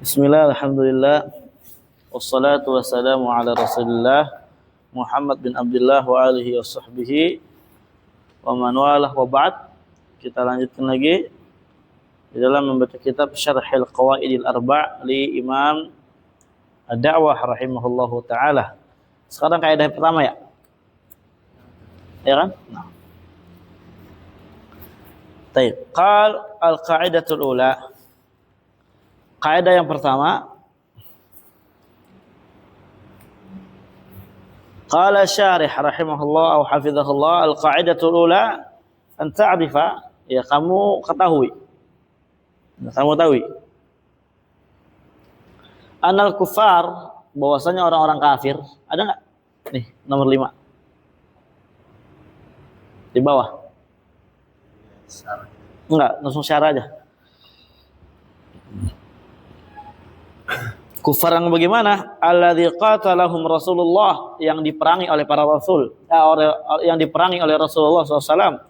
Bismillah, alhamdulillah, wassalatu wassalamu ala rasulillah Muhammad bin Abdullah wa alihi wa sahbihi wa man walah wa ba'd. Kita lanjutkan lagi di dalam membaca kitab Syarhil Qawaidil Arba' li Imam Ad-Da'wah rahimahullahu ta'ala. Sekarang kaidah pertama ya? Ya kan? Nah. Baik, qal al-qa'idatul ula. Kaidah yang pertama, qala syarih rahimahullah au hafizahullah, al-qa'idatul ula an ta'rifa, ya kamu ketahui. Kamu tahu. Anal kufar, bahwasanya orang-orang kafir, ada enggak? Nih, nomor 5. Di bawah. Enggak, langsung syarah aja. Kufar yang bagaimana? Alladzi qatalahum Rasulullah, yang diperangi oleh para rasul, yang diperangi oleh Rasulullah SAW.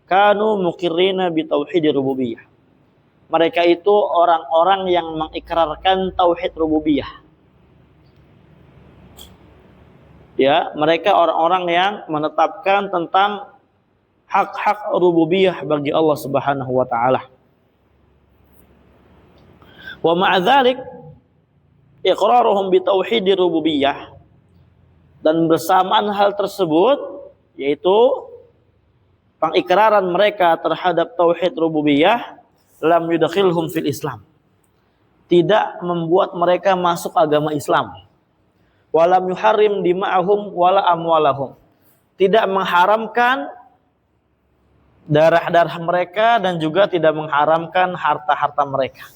Kanu muqirrina bi tauhid rububiyah. Mereka itu orang-orang yang mengikrarkan tauhid rububiyah. Ya, mereka orang-orang yang menetapkan tentang hak-hak rububiyah bagi Allah Subhanahu wa taala. Wa ma'a dzalik iqraruhum bi tauhid rububiyah, dan bersamaan hal tersebut yaitu pengikraran mereka terhadap tauhid rububiyah, lam yudkhilhum fil Islam, tidak membuat mereka masuk agama Islam. Walam yuharrim dima'ahum wala amwalahum, tidak mengharamkan darah-darah mereka dan juga tidak mengharamkan harta-harta mereka.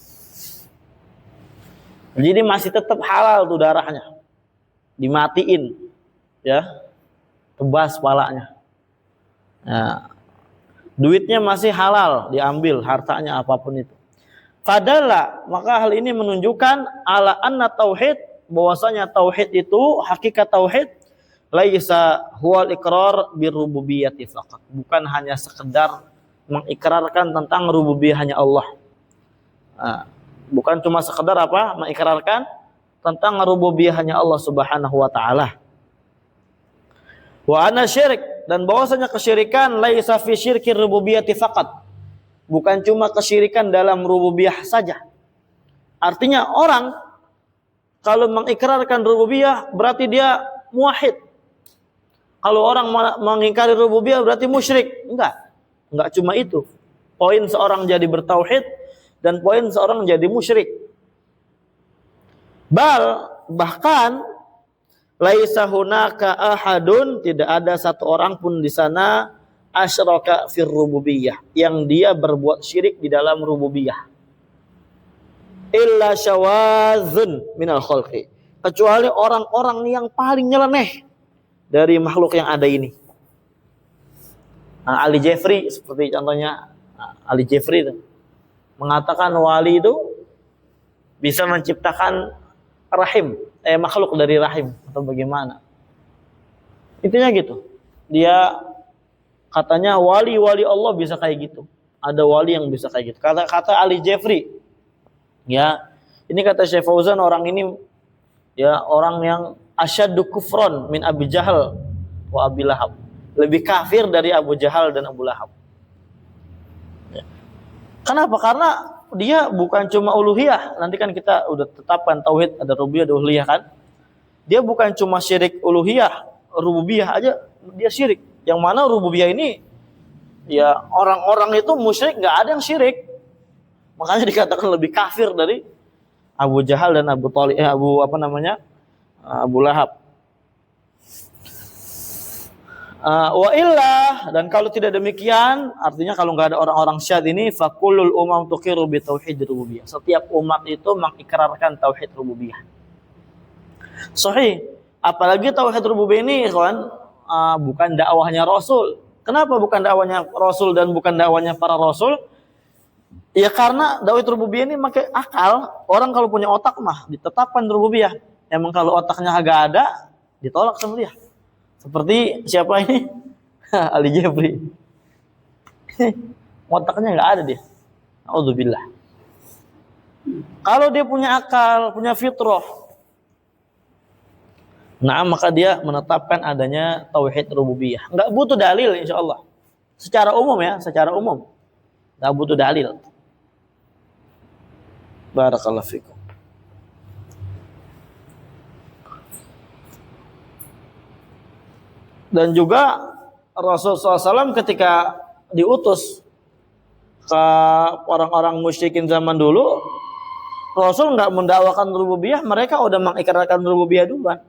Jadi masih tetap halal tuh darahnya, dimatiin, ya, tebas palanya. Nah, duitnya masih halal diambil, hartanya apapun itu. Fadalla, maka hal ini menunjukkan ala anna tauhid, bahwasanya tauhid itu, hakikat tauhid, laisa huwal iqrar birububiyyati faqat, bukan hanya sekedar mengikrarkan tentang rububiyahnya Allah. Nah, bukan cuma sekedar apa? Mengikrarkan tentang rububiyahnya Allah Subhanahu wa taala. Wa ana syirik, dan bahwasanya kesyirikan laisa fi syirkir rububiyyati faqat, bukan cuma kesyirikan dalam rububiyah saja. Artinya orang kalau mengikrarkan rububiyah berarti dia muwahhid. Kalau orang mengingkari rububiyah berarti musyrik. Enggak cuma itu. Poin seorang jadi bertauhid dan poin seorang jadi musyrik. Bahkan laisa hunaka ahadun, tidak ada satu orang pun di sana asyraka fir rububiyah, yang dia berbuat syirik di dalam rububiyah. Illa syawazun minal khalqi, kecuali orang-orang yang paling nyeleneh dari makhluk yang ada ini. Nah, Ali Jeffrey seperti contohnya, Ali Jeffrey itu mengatakan wali itu bisa menciptakan rahim, makhluk dari rahim atau bagaimana. Intinya gitu. Dia katanya wali-wali Allah bisa kayak gitu. Ada wali yang bisa kayak gitu. Kata Ali Jeffrey. Ya, ini kata Syekh Fauzan, orang ini ya orang yang asyaddu kufron min Abi Jahal wa Abi Lahab. Lebih kafir dari Abu Jahal dan Abu Lahab. Kenapa? Karena dia bukan cuma uluhiyah. Nanti kan kita udah tetapkan tauhid, ada rububiyah, ada uluhiyah kan. Dia bukan cuma syirik uluhiyah, rububiyah aja dia syirik. Yang mana rububiyah ini ya orang-orang itu musyrik, enggak ada yang syirik. Makanya dikatakan lebih kafir dari Abu Jahal dan Abu Lahab. Wa illah, dan kalau tidak demikian, artinya kalau nggak ada orang-orang syad ini, fakulul umam tuqiru bi tauhid rububiyah. Setiap umat itu mengikrarkan tauhid rububiyah. Sahih. Apalagi tauhid rububiyah ini, kawan, bukan dakwahnya Rasul. Kenapa bukan dakwahnya Rasul dan bukan dakwahnya para Rasul? Ya karena tauhid rububiyah ini pakai akal. Orang kalau punya otak mah ditetapkan rububiyah. Emang kalau otaknya agak ada, ditolak sama dia. Seperti siapa ini? Ali Jeffrey. Otaknya nggak ada dia. A'udzubillah. Kalau dia punya akal, punya fitrah, nah maka dia menetapkan adanya tauhid rububiyah. Enggak butuh dalil insya Allah. Secara umum ya, secara umum. Enggak butuh dalil. Barakallahu fikum. Dan juga Rasulullah SAW ketika diutus ke orang-orang musyrikin zaman dulu, Rasul nggak mendakwakan rububiyah, mereka udah mengikrarkan rububiyah duluan.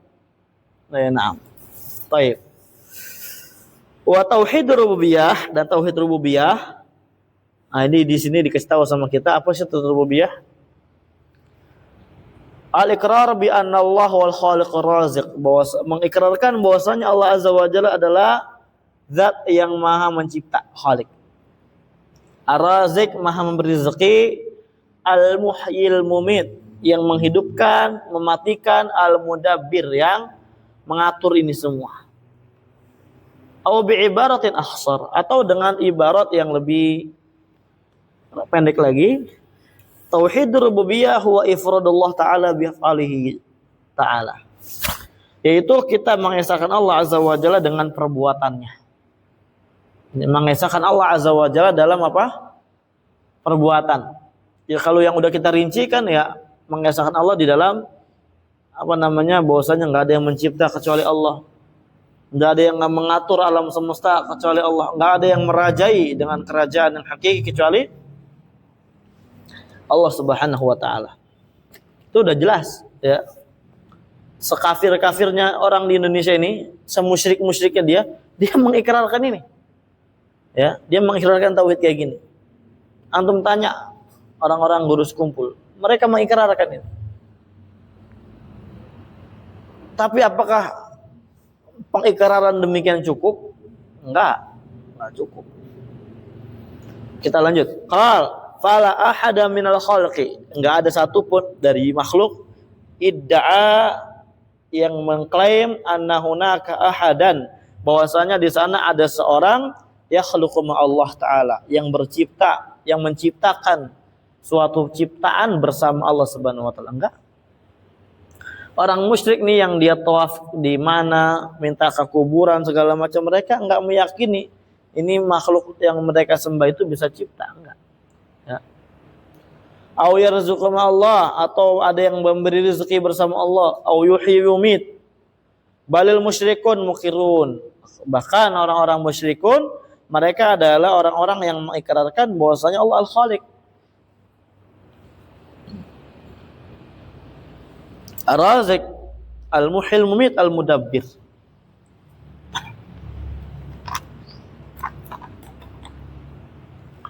Nah, baik. Wa tauhid rububiyah dan tauhid rububiyah. Nah, ini di sini dikasih tahu sama kita apa sih tauhid rububiyah? Al-iqrar bi anna Allah wal khaliq raziq, bahwa mengikrarkan bahwasanya Allah Azza wa Jalla adalah zat yang maha mencipta, khaliq. Ar-raziq, maha memberi rezeki, al-muhyil mumit, yang menghidupkan, mematikan, al-mudabbir, yang mengatur ini semua. Au bi ibaratin akhsar, atau dengan ibarat yang lebih pendek lagi, tauhid rububiyah huwa ifradullah ta'ala bi'af'alihi ta'ala, yaitu kita mengesahkan Allah Azza wa Jalla dengan perbuatannya. Mengesahkan Allah Azza wa Jalla dalam apa? Perbuatan. Ya kalau yang udah kita rincikan ya mengesahkan Allah di dalam apa namanya, bahwasanya nggak ada yang mencipta kecuali Allah, nggak ada yang mengatur alam semesta kecuali Allah, nggak ada yang merajai dengan kerajaan yang hakiki kecuali Allah Subhanahu wa taala. Itu udah jelas ya. Sekafir-kafirnya orang di Indonesia ini, semusyrik-musyriknya dia mengikrarkan ini. Ya, dia mengikrarkan tauhid kayak gini. Antum tanya orang-orang guru sekumpul, mereka mengikrarkan itu. Tapi apakah pengikraran demikian cukup? Enggak cukup. Kita lanjut. Fala ahada minal khalqi, enggak ada satupun dari makhluk idda'a, yang mengklaim anna hunaka ahadan, bahwasanya di sana ada seorang yakhluqu Allah taala, yang bercipta, yang menciptakan suatu ciptaan bersama Allah Subhanahu wa taala. Enggak. Orang musyrik nih yang dia tawaf di mana, minta ke kuburan segala macam, mereka enggak meyakini ini makhluk yang mereka sembah itu bisa cipta, enggak. Ya. Au yarzuqu Allah, atau ada yang memberi rezeki bersama Allah, au yuhyi yumit. Balil musyrikun mukirun. Bahkan orang-orang musyrikun, mereka adalah orang-orang yang mengikrarkan bahwasanya Allah Al-Khaliq. Ar-Raziq, Al-Muhyil Mumit, Al-Mudabbir.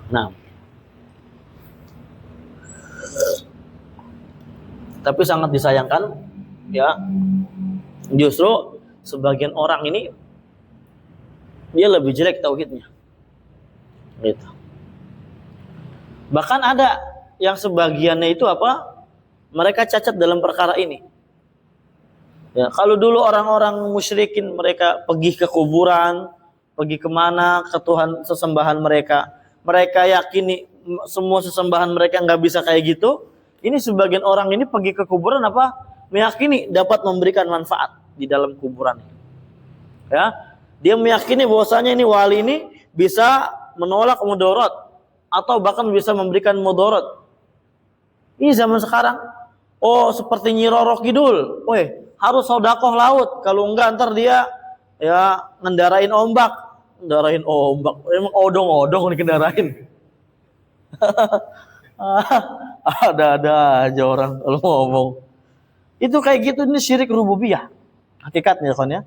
Nah, tapi sangat disayangkan ya, justru sebagian orang ini dia lebih jelek tauhidnya gitu. Bahkan ada yang sebagiannya itu apa, mereka cacat dalam perkara ini ya. Kalau dulu orang-orang musyrikin mereka pergi ke kuburan, pergi kemana, ke Tuhan sesembahan mereka, mereka yakini semua sesembahan mereka nggak bisa kayak gitu. Ini sebagian orang ini pergi ke kuburan apa, meyakini dapat memberikan manfaat di dalam kuburan ya. Dia meyakini bahwasanya ini wali ini bisa menolak mudarat atau bahkan bisa memberikan mudarat. Ini zaman sekarang. Oh, seperti Nyi Roro Kidul. Harus sedekah laut, kalau enggak ntar dia ya ngendarain ombak. Ngendarain ombak. Emang odong-odong dikendarain. Ada aja orang kalau ngomong. Itu kayak gitu, ini syirik rububiyah. Hakikatnya kan ya.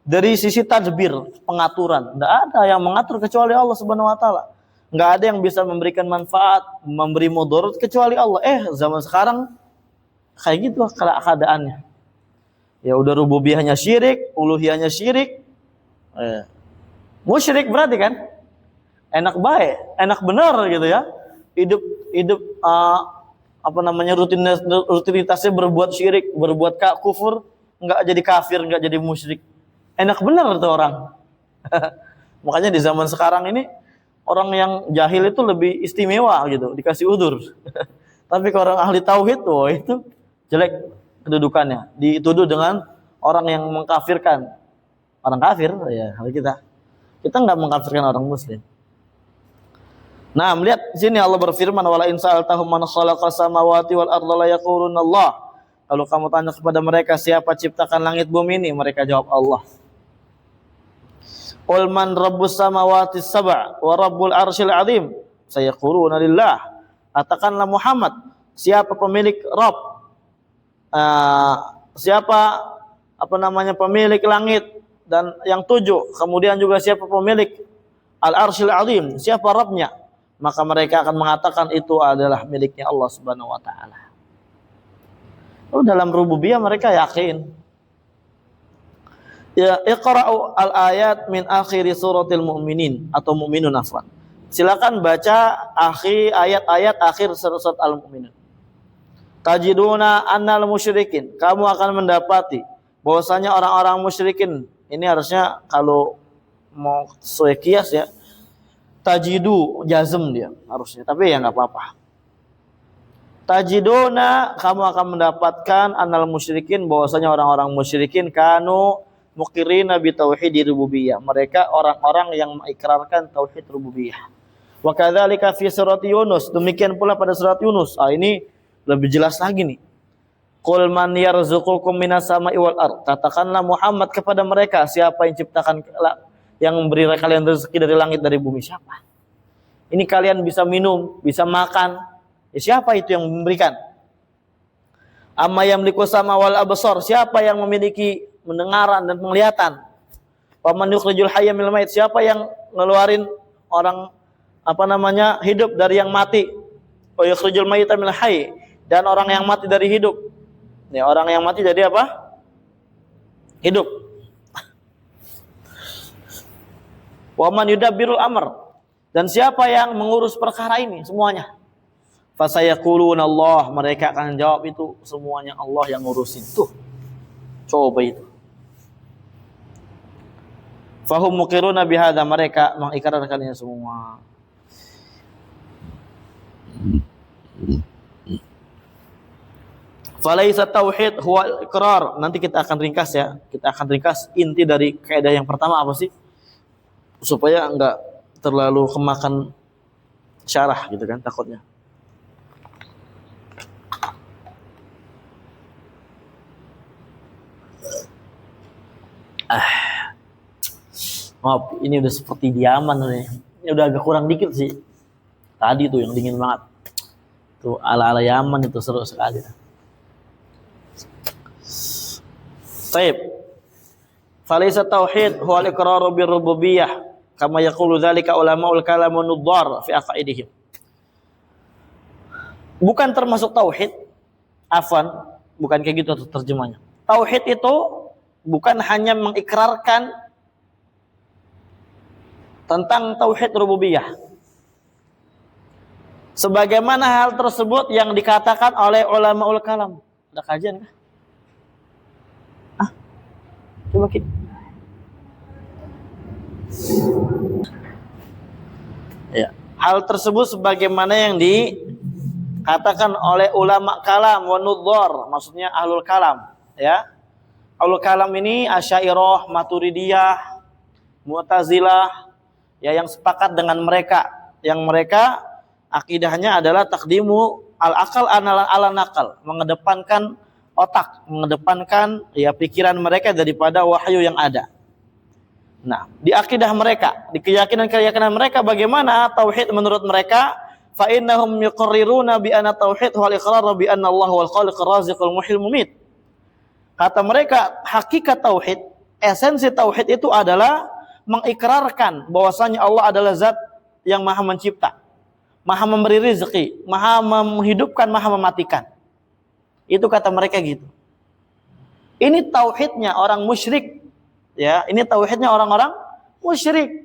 Dari sisi tadbir, pengaturan, tidak ada yang mengatur kecuali Allah Subhanahu wa taala. Enggak ada yang bisa memberikan manfaat, memberi mudarat kecuali Allah. Zaman sekarang kayak gitu keadaannya. Ya udah rububiyahnya syirik, uluhiyahnya syirik. Musyrik berarti kan? Enak baik, enak benar gitu ya. Hidup rutinitasnya berbuat syirik, berbuat kufur, enggak jadi kafir, enggak jadi musyrik. Enak benar tuh orang. Makanya di zaman sekarang ini orang yang jahil itu lebih istimewa gitu, dikasih udzur. Tapi kalau orang ahli tauhid tuh itu jelek kedudukannya, dituduh dengan orang yang mengkafirkan orang kafir. Ya kalau kita nggak mengkafirkan orang muslim. Nah, melihat sini Allah berfirman, wala in sa'altahum man khalaqas samawati wal arda la yaquluna Allah. Kalau kamu tanya kepada mereka siapa ciptakan langit bumi ini, mereka jawab Allah. Qul man rabbus samawati sab'a wa rabbul arsyil azim, sayaquluna lillah. Katakanlah Muhammad, siapa pemilik Rabb? Siapa pemilik langit dan yang 7? Kemudian juga siapa pemilik al-arsyil azim? Siapa Rabbnya? Maka mereka akan mengatakan itu adalah miliknya Allah Subhanahu wa taala. Dalam rububiyah mereka yakin. Ya, iqra'u al-ayat min akhir suratil mu'minin atau mu'minun afwan. Silakan baca ayat-ayat akhir surat Al-Mu'minun. Tajiduna annal musyrikin, kamu akan mendapati bahwasanya orang-orang musyrikin, ini harusnya kalau mau sesuai kias ya, tajidu jazm dia harusnya, tapi ya nggak apa-apa. Tajiduna, kamu akan mendapatkan annal musyrikin, bahwasanya orang-orang musyrikin kanu muqirrina bi tauhid rububiyah, mereka orang-orang yang mengikrarkan tauhid rububiyah. Wa kadzalika fi surat Yunus, demikian pula pada surat Yunus. Ini lebih jelas lagi nih. Qul man yarzuqukum minas sama'i wal ard, katakanlah Muhammad kepada mereka, siapa yang ciptakan, yang memberi kalian rezeki dari langit dari bumi, siapa? Ini kalian bisa minum, bisa makan, ya siapa itu yang memberikan? Amma yamliku sama wal absar, siapa yang memiliki mendengaran dan penglihatan? Wa man yukhrijul hayya minal mayit, siapa yang ngeluarin orang hidup dari yang mati? Wa yukhrijul mayyita minal hayy, dan orang yang mati dari hidup. Nih, orang yang mati jadi apa? Hidup. Wa man yudabbirul amr, dan siapa yang mengurus perkara ini semuanya? Fasayaquluna Allah, mereka akan jawab itu semuanya Allah yang ngurusin. Tuh, coba itu. Fahum muqiruna bihadza, mereka mengikrarkannya semua. Falaisa tauhid huwa iqrar. Nanti kita akan ringkas ya. Kita akan ringkas inti dari kaidah yang pertama apa sih? Supaya enggak terlalu kemakan syarah gitu kan takutnya. Maaf, ini udah seperti di Yaman nih. Ini udah agak kurang dikit sih. Tadi tuh yang dingin banget. Tuh ala-ala Yaman itu seru sekali. Baik. Falaisa tauhid huwa al-iqraru bir-rububiyyah kama yaqulu dzalika ulama'ul kalam an-nuddar fi aqaidihim. Bukan termasuk tauhid, afwan, bukan kayak gitu terjemahnya. Tauhid itu bukan hanya mengikrarkan tentang tauhid rububiyah. Sebagaimana hal tersebut yang dikatakan oleh ulamaul kalam. Ada kajian kah? Coba kita. Ya, hal tersebut sebagaimana yang dikatakan oleh ulama kalam wa nudzar, maksudnya ahlul kalam, ya. Ahlul kalam ini Asy'ariyah, Maturidiyah, Mu'tazilah, ya, yang sepakat dengan mereka, yang mereka akidahnya adalah takdimu al-akal ala nakal, mengedepankan otak, mengedepankan ya pikiran mereka daripada wahyu yang ada. Nah, di akidah mereka, di keyakinan mereka bagaimana tauhid menurut mereka? Fa innahum yuqarriruna bi anna tauhid wal iqrar bi anna Allah wal khaliqur raziqul muhyil mumit. Kata mereka, hakikat tauhid, esensi tauhid itu adalah mengikrarkan bahwasanya Allah adalah zat yang maha mencipta, maha memberi rezeki, maha menghidupkan, maha mematikan. Itu kata mereka gitu. Ini tauhidnya orang musyrik, ya. Ini tauhidnya orang-orang musyrik.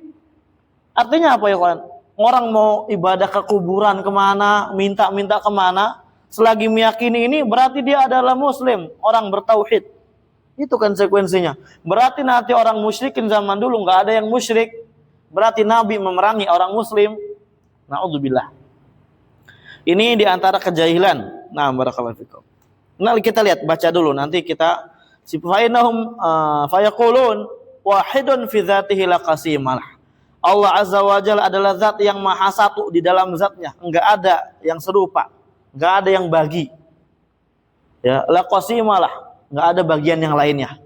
Artinya apa ya kawan? Orang mau ibadah ke kuburan kemana, minta kemana, selagi meyakini ini berarti dia adalah muslim, orang bertauhid. Itu konsekuensinya. Berarti nanti orang musyrikin zaman dulu nggak ada yang musyrik. Berarti Nabi memerangi orang muslim. Na'udzubillah. Ini diantara kejahilan. Nah, barakallahu fikum. Nah, kita lihat, baca dulu, nanti kita sifainahum fayaqulun wahidun fi dzatihi laqasimalah. Allah Azza wa Jalla adalah zat yang maha satu di dalam zatnya, enggak ada yang serupa, enggak ada yang bagi. Ya, laqasimalah, enggak ada bagian yang lainnya.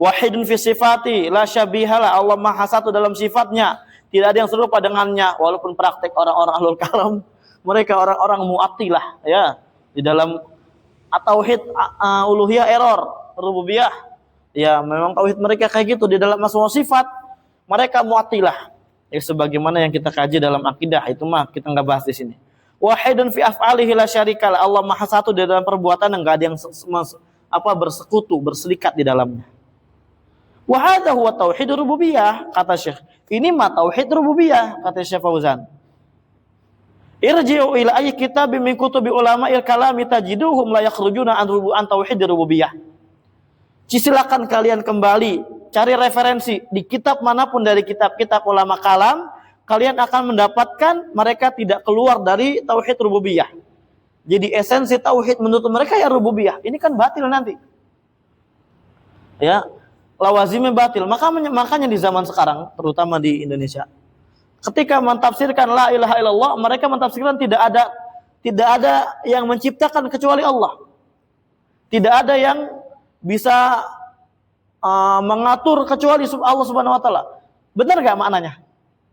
Wahidun fi sifati la syabihalah, Allah maha satu dalam sifatnya, tidak ada yang serupa dengannya. Walaupun praktek orang-orang ahlul kalam, mereka orang-orang mu'attilah, ya, di dalam tauhid uluhiyah error, rububiyah, ya memang tauhid mereka kayak gitu. Di dalam masalah sifat mereka mu'attilah, ya sebagaimana yang kita kaji dalam akidah, itu mah kita nggak bahas di sini. Wahidun fi af'alihi la syarikalah, Allah maha satu di dalam perbuatan, enggak ada yang bersekutu, berserikat di dalamnya. Wa hadza huwa tauhidur rububiyah, kata Syekh. Ini mah tauhid rububiyah, kata Syekh Fauzan. Irji'u ila ayyi kitabim min kutubi ulama'il kalami tajiduhum la yakhrujuna an tauhidir rububiyah. Silakan kalian kembali cari referensi di kitab manapun dari kitab-kitab ulama kalam, kalian akan mendapatkan mereka tidak keluar dari tauhid rububiyah. Jadi esensi tauhid menurut mereka ya rububiyah. Ini kan batil nanti. Ya, lawazimnya batil. Makanya di zaman sekarang, terutama di Indonesia, ketika mentafsirkan la ilaha illallah, mereka mentafsirkan tidak ada yang menciptakan kecuali Allah. Tidak ada yang bisa mengatur kecuali Allah Subhanahu wa taala. Benar enggak maknanya?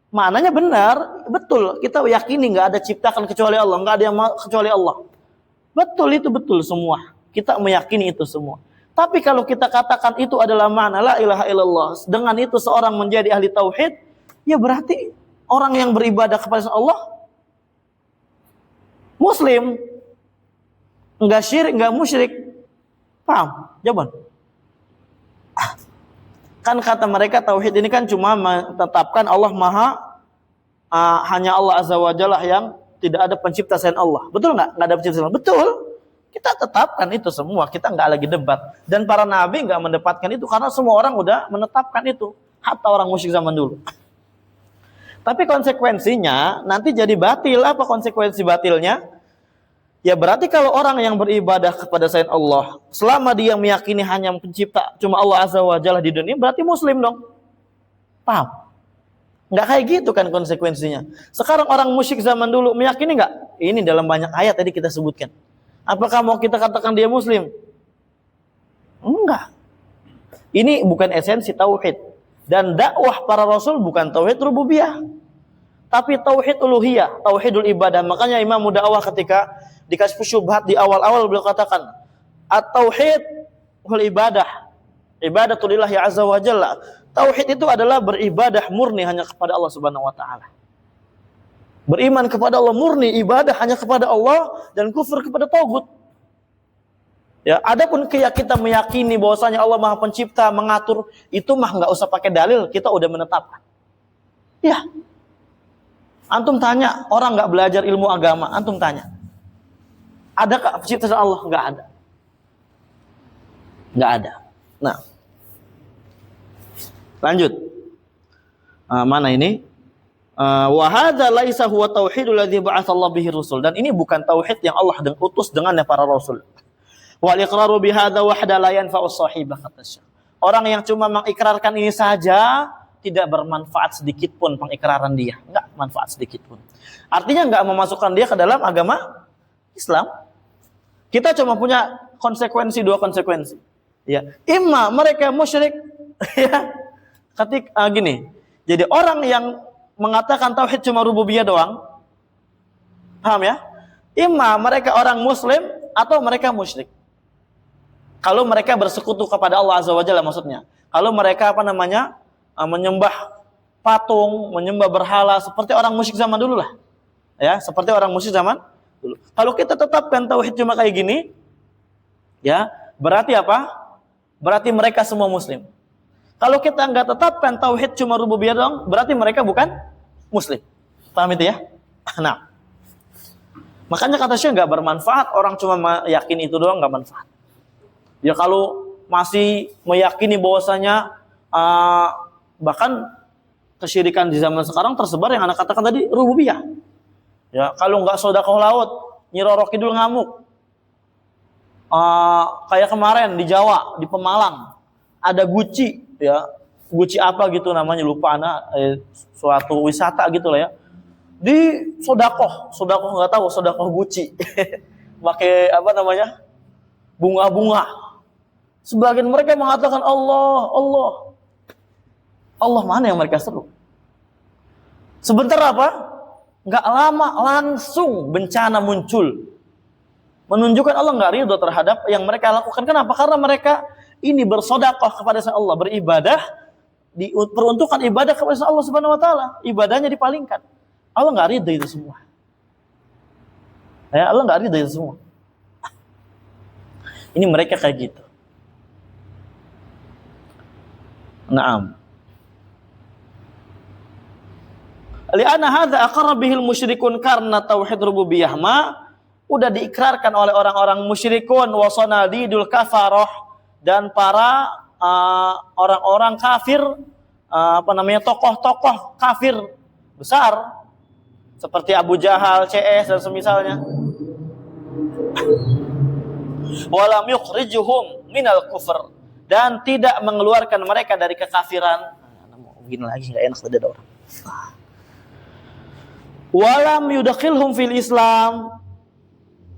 Maknanya benar, betul. Kita yakini enggak ada ciptakan kecuali Allah, enggak ada yang kecuali Allah. Betul, itu betul semua. Kita meyakini itu semua. Tapi kalau kita katakan itu adalah makna la ilaha illallah, dengan itu seorang menjadi ahli tauhid, ya berarti orang yang beribadah kepada Allah muslim, enggak syirik, enggak musyrik. Paham? Jawaban. Kan kata mereka tauhid ini kan cuma menetapkan Allah hanya Allah Azza wa Jalla yang tidak ada pencipta selain Allah. Betul enggak? Enggak ada pencipta selain Allah. Betul. Kita tetapkan itu semua, kita enggak lagi debat. Dan para nabi enggak mendebatkan itu karena semua orang udah menetapkan itu, hatta orang musyrik zaman dulu. Tapi konsekuensinya nanti jadi batil. Apa konsekuensi batilnya? Ya berarti kalau orang yang beribadah kepada selain Allah, selama dia meyakini hanya pencipta cuma Allah Azza wa Jalla di dunia, berarti muslim dong. Paham? Enggak kayak gitu kan konsekuensinya. Sekarang orang musyrik zaman dulu meyakini enggak? Ini dalam banyak ayat tadi kita sebutkan. Apakah mau kita katakan dia muslim? Enggak. Ini bukan esensi tauhid. Dan dakwah para rasul bukan tauhid rububiyah, tapi tauhid uluhiyah, tauhidul ibadah. Makanya Imam Dakwah ketika dikasih syubhat di awal-awal beliau katakan, at-tauhid wal ibadah, ibadatulillah ya azza wa jalla. Tauhid itu adalah beribadah murni hanya kepada Allah Subhanahu wa taala. Beriman kepada Allah murni, ibadah hanya kepada Allah, dan kufur kepada tagut. Ya, adapun kita meyakini bahwasanya Allah Maha Pencipta, mengatur, itu mah enggak usah pakai dalil, kita udah menetapkan. Ya. Antum tanya, orang enggak belajar ilmu agama, antum tanya, adakah pencipta Allah? Enggak ada. Enggak ada. Nah. Lanjut. Mana ini? Wa hadza laisa huwa tauhidul ladzi ba'atsallahu bihi rusul. Dan ini bukan tauhid yang Allah utus dengannya para rasul. Wal iqraru bi hadza wahda la yanfa'u sahibah, kata Syekh. Orang yang cuma mengikrarkan ini saja tidak bermanfaat sedikit pun pengikraran dia. Enggak manfaat sedikit pun. Artinya enggak memasukkan dia ke dalam agama Islam. Kita cuma punya dua konsekuensi. Ya, imma mereka musyrik, ya. Gini. Jadi orang yang mengatakan tauhid cuma rububiyah doang, paham ya? Imma mereka orang muslim atau mereka musyrik. Kalau mereka bersekutu kepada Allah Azza wa Jalla, maksudnya. Kalau mereka menyembah patung, menyembah berhala seperti orang musyrik zaman dulu lah. Ya, seperti orang musyrik zaman dulu. Kalau kita tetapkan tauhid cuma kayak gini, ya, berarti apa? Berarti mereka semua muslim. Kalau kita enggak tetapkan tauhid cuma rububiyah doang, berarti mereka bukan muslim. Paham itu ya? Nah. Makanya kata Syekh enggak bermanfaat orang cuma meyakini itu doang, enggak manfaat. Ya kalau masih meyakini bahwasanya bahkan kesyirikan di zaman sekarang tersebar yang anak katakan tadi rububiyah. Ya, kalau enggak sedekah laut, Nyi Roro Kidul ngamuk. Kayak kemarin di Jawa, di Pemalang, ada Guci, ya, Guci apa gitu namanya, lupa anak, suatu wisata gitu lah ya, di sodakoh nggak tahu, sodakoh Guci, pakai apa namanya, bunga-bunga. Sebagian mereka mengatakan Allah, Allah, Allah mana yang mereka seru? Sebentar apa? Nggak lama langsung bencana muncul. Menunjukkan Allah nggak ridho terhadap yang mereka lakukan. Kenapa? Karena mereka ini bersedekah kepada Allah, beribadah, diperuntukkan ibadah kepada Allah Subhanahu Wa Taala. Ibadahnya dipalingkan. Allah nggak ridho itu semua. Ya, Allah nggak ridho itu semua. Ini mereka kayak gitu. Naam. Li'anna hadza aqarra bihil musyrikun karena tauhid rububiyah udah diikrarkan oleh orang-orang musyrikun wasanadidul kafarah dan para orang-orang kafir, tokoh-tokoh kafir besar seperti Abu Jahal, CS dan semisalnya. Walam yukhrijuhum minal kufr, dan tidak mengeluarkan mereka dari kekafiran. Begini lagi enggak enak tadi ada orang. Walam yudakhilhum fil Islam,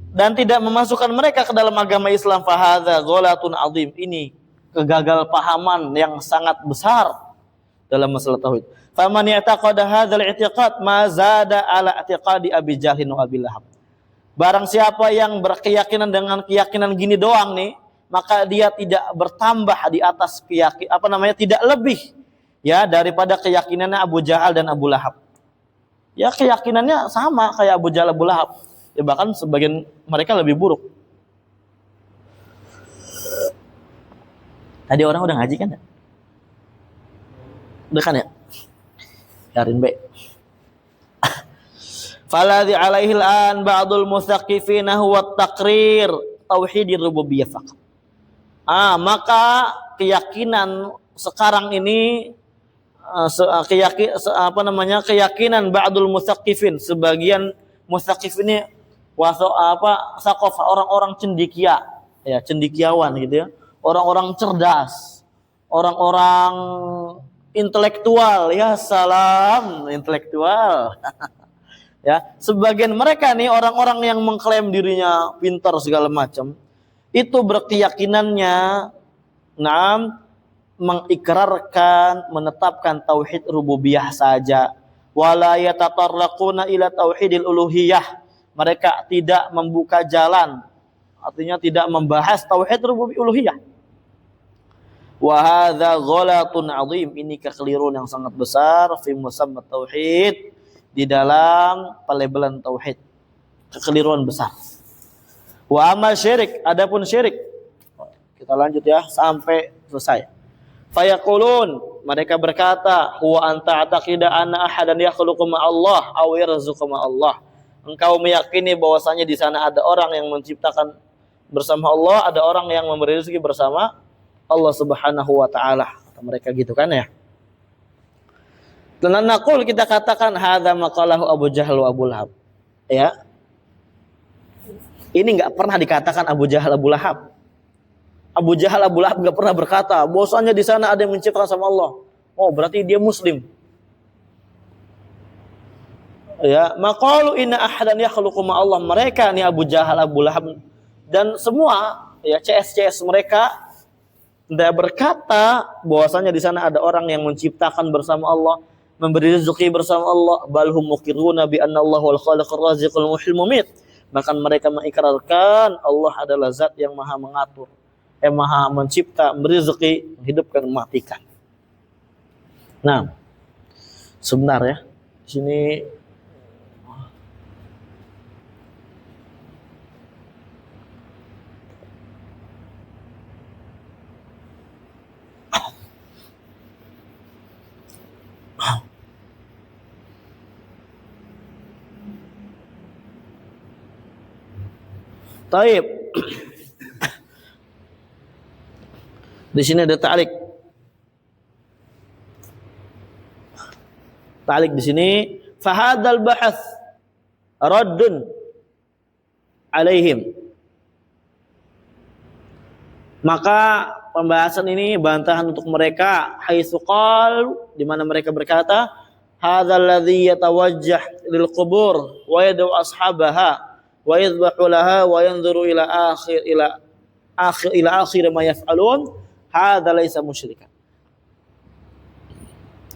dan tidak memasukkan mereka ke dalam agama Islam. Fahadza ghalatun azim, ini kegagal pahaman yang sangat besar dalam masalah tauhid. Faman ya'taqada hadzal i'tiqad ma zada ala i'tiqadi Abi Jahl wa Abi Lahab. Barang siapa yang berkeyakinan dengan keyakinan gini doang nih, maka dia tidak bertambah di atas tidak lebih ya daripada keyakinannya Abu Jahal dan Abu Lahab. Ya keyakinannya sama kayak Abu Jahal, Abu Lahab. Ya bahkan sebagian mereka lebih buruk. Tadi orang udah ngaji kan ya? Udah kan ya? Yarin baik. Faladhi alaihi al-an ba'dul mutsaqifina huwa taqrir tauhidir rububiyyah faqat. Maka keyakinan sekarang ini keyakinan ba'dul mutsaqifin, sebagian mutsaqif ini orang-orang cendekia, ya, cendekiawan gitu ya, orang-orang cerdas, orang-orang intelektual, ya salam intelektual. Ya, sebagian mereka nih orang-orang yang mengklaim dirinya pintar segala macam, itu berkeyakinannya mengikrarkan, menetapkan tauhid rububiyah saja, wala yatatarraquna ila tauhidil uluhiyah. Mereka tidak membuka jalan, artinya tidak membahas tauhid rububiyah uluhiyah. Wa hadza ghalatun 'azim, ini kekeliruan yang sangat besar fi musamma tauhid, di dalam pelabelan tauhid. Kekeliruan besar. Wa amal syirik, adapun syirik. Kita lanjut ya sampai selesai. Fayaqulun, mereka berkata, huwa anta ataqida anna ahadan yakhluqu ma Allah aw yarzuqu ma Allah. Engkau meyakini bahwasanya di sana ada orang yang menciptakan bersama Allah, ada orang yang memberi rezeki bersama Allah Subhanahu wa taala. Kata mereka gitu kan ya. Dan naqul, kita katakan hadza maqalahu Abu Jahal wa Abu Lahab. Ya. Ini enggak pernah dikatakan Abu Jahal, Abu Lahab. Abu Jahal, Abu Lahab enggak pernah berkata bahwasanya di sana ada yang menciptakan sama Allah. Oh, berarti dia muslim. Ya, maqalu inna ahadan yakhluqu ma Allah. Mereka nih Abu Jahal, Abu Lahab dan semua ya CS mereka tidak berkata bahwasanya di sana ada orang yang menciptakan bersama Allah, memberi rezeki bersama Allah. Balhum muqirruna bi anna Allah wal khaliqur raziqul muhyil mumit. Bahkan mereka mengikrarkan Allah adalah zat yang maha mengatur, yang maha mencipta, memberi rezeki, menghidupkan, mematikan. Nah, sebentar ya. Di sini Taib. Di sini ada ta'liq. Ta'liq di sini, fahadzal bahats raddun alaihim. Maka pembahasan ini bantahan untuk mereka, haitsu qal, di mana mereka berkata, hadzal ladzi yatawajjah lil qubur wa yad'u ashabaha wa yadhbahu laha wa yanzuru ila akhir ma yaf'alun, hadza laisa musyrikan.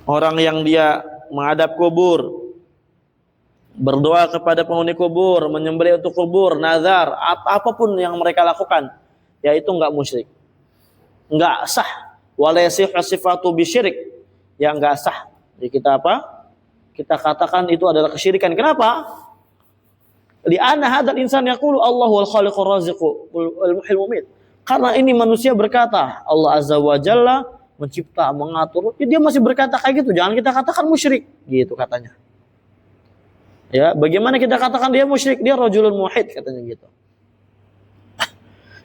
Orang yang dia menghadap kubur, berdoa kepada penghuni kubur, menyembelih untuk kubur, nazar, apapun yang mereka lakukan, ya itu enggak musyrik. Enggak sah. Wala yasihhu sifatu bisyirik. Ya enggak sah. Jadi kita apa? Kita katakan itu adalah kesyirikan. Kenapa? Li'anna hadzal insan yaqulu Allahu al-khaliqur raziqu wal muhyil mumit. Karena ini manusia berkata, Allah Azza wa Jalla mencipta, mengatur. Ya dia masih berkata kayak gitu. Jangan kita katakan musyrik, gitu katanya. Ya, bagaimana kita katakan dia musyrik? Dia rajulun muwahhid katanya gitu.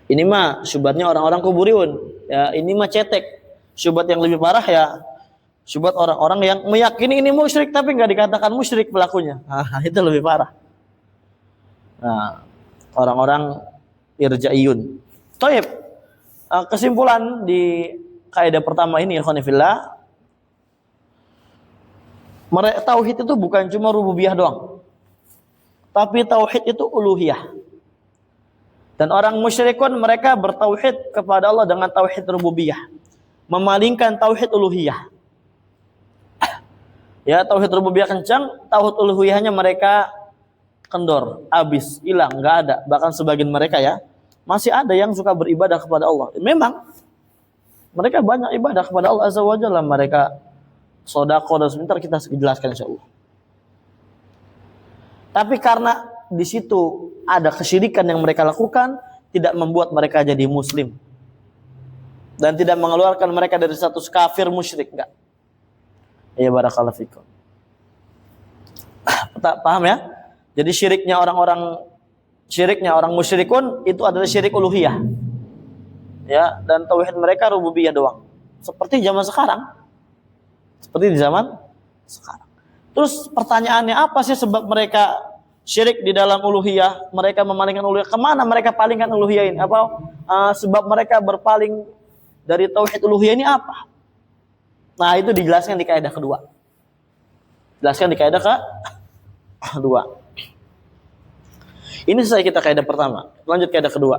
Ini mah syubhatnya orang-orang kuburiyun. Ya, ini mah cetek. Syubhat yang lebih parah ya syubhat orang-orang yang meyakini ini musyrik tapi enggak dikatakan musyrik pelakunya. Nah, itu lebih parah. Nah, orang-orang irja'iyun. Taib. Kesimpulan di kaidah pertama ini, ikhwan fillah, tauhid itu bukan cuma rububiyah doang. Tapi tauhid itu uluhiyah. Dan orang musyrikun mereka bertauhid kepada Allah dengan tauhid rububiyah, memalingkan tauhid uluhiyah. Ya, tauhid rububiyah kencang, tauhid uluhiyahnya mereka kendor, habis, hilang, enggak ada. Bahkan sebagian mereka ya, masih ada yang suka beribadah kepada Allah. Memang mereka banyak ibadah kepada Allah Azza wa Jalla, mereka sedekah dan sebentar kita jelaskan insyaallah. Tapi karena di situ ada kesyirikan yang mereka lakukan, tidak membuat mereka jadi muslim dan tidak mengeluarkan mereka dari status kafir musyrik, enggak. Ya barakallahu fikum. Paham ya? Jadi syiriknya orang musyrikun itu adalah syirik uluhiyah. Ya, dan tauhid mereka rububiyah doang. Seperti zaman sekarang. Seperti di zaman sekarang. Terus pertanyaannya, apa sih sebab mereka syirik di dalam uluhiyah? Mereka memalingkan uluhiyah. Kemana mereka palingkan uluhiyah ini? Apa sebab mereka berpaling dari tauhid uluhiyah ini apa? Nah, itu dijelaskan di kaidah kedua. Jelaskan di kaidah kedua. Ini selesai kita kaidah pertama. Lanjut kaidah kedua.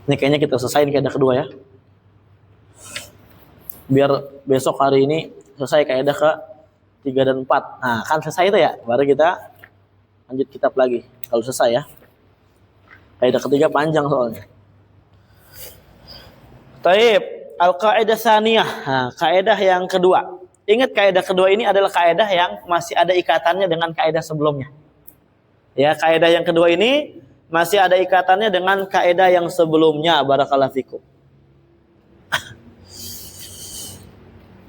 Ini kayaknya kita selesaiin kaidah kedua ya. Biar besok hari ini selesai kaidah ke 3 dan 4. Nah, kan selesai itu ya. Baru kita lanjut kitab lagi. Kalau selesai ya. Kaidah ketiga panjang soalnya. Taib, al-qaidah tsaniyah. Nah, kaidah yang kedua. Ingat kaidah kedua ini adalah kaidah yang masih ada ikatannya dengan kaidah sebelumnya. Ya, kaidah yang kedua ini masih ada ikatannya dengan kaidah yang sebelumnya. Barakallahu fikum.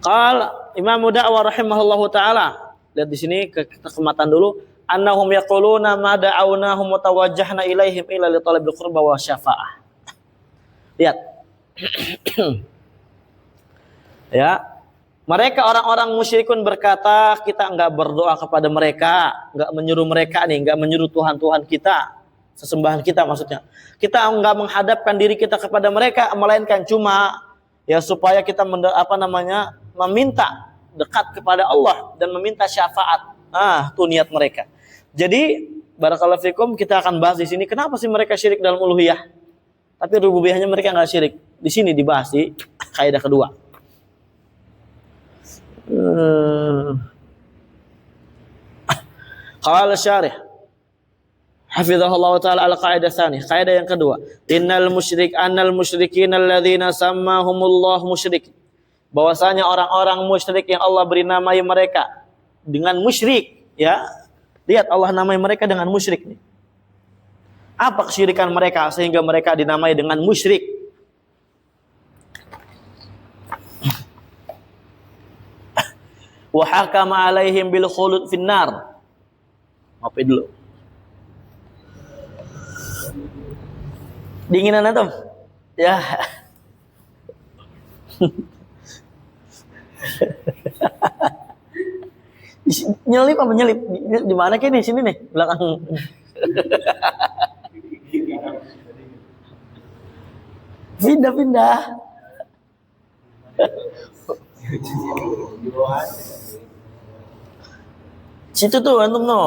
Qal Imam Da'wah rahimahullahu taala. Lihat di sini kita kematan dulu. Annahum yaquluna ma da'awnahum wa tawajjahna ilaihim illa li talabil qurba wa syafa'ah. Lihat. Ya. Mereka orang-orang musyrikun berkata, kita enggak berdoa kepada mereka, enggak menyuruh mereka nih, enggak menyuruh Tuhan-Tuhan kita, sesembahan kita maksudnya. Kita enggak menghadapkan diri kita kepada mereka, melainkan cuma ya supaya kita meminta dekat kepada Allah dan meminta syafaat. Itu niat mereka. Jadi barakallahu fikum, kita akan bahas di sini kenapa sih mereka syirik dalam uluhiyah. Tapi rububiyahnya mereka enggak syirik. Di sini dibahas di kaidah kedua. Qala syarih hafizahullah ta'ala al-qaidah tsaniyah, kaidah yang kedua, annal musyrikin alladzina sammahumullah musyrik, bahwasanya orang-orang musyrik yang Allah beri namai mereka dengan musyrik, ya. Lihat Allah namai mereka dengan musyrik nih. Apa kesyirikan mereka sehingga mereka dinamai dengan musyrik? Wa hakama alaihim bil khulud finnar. Ngopi dulu. Dinginan antum? Ya. Nyelip apa nyelip? Di mana kayak nih? Sini nih, belakang. Pindah-pindah. Situ tuh antum no.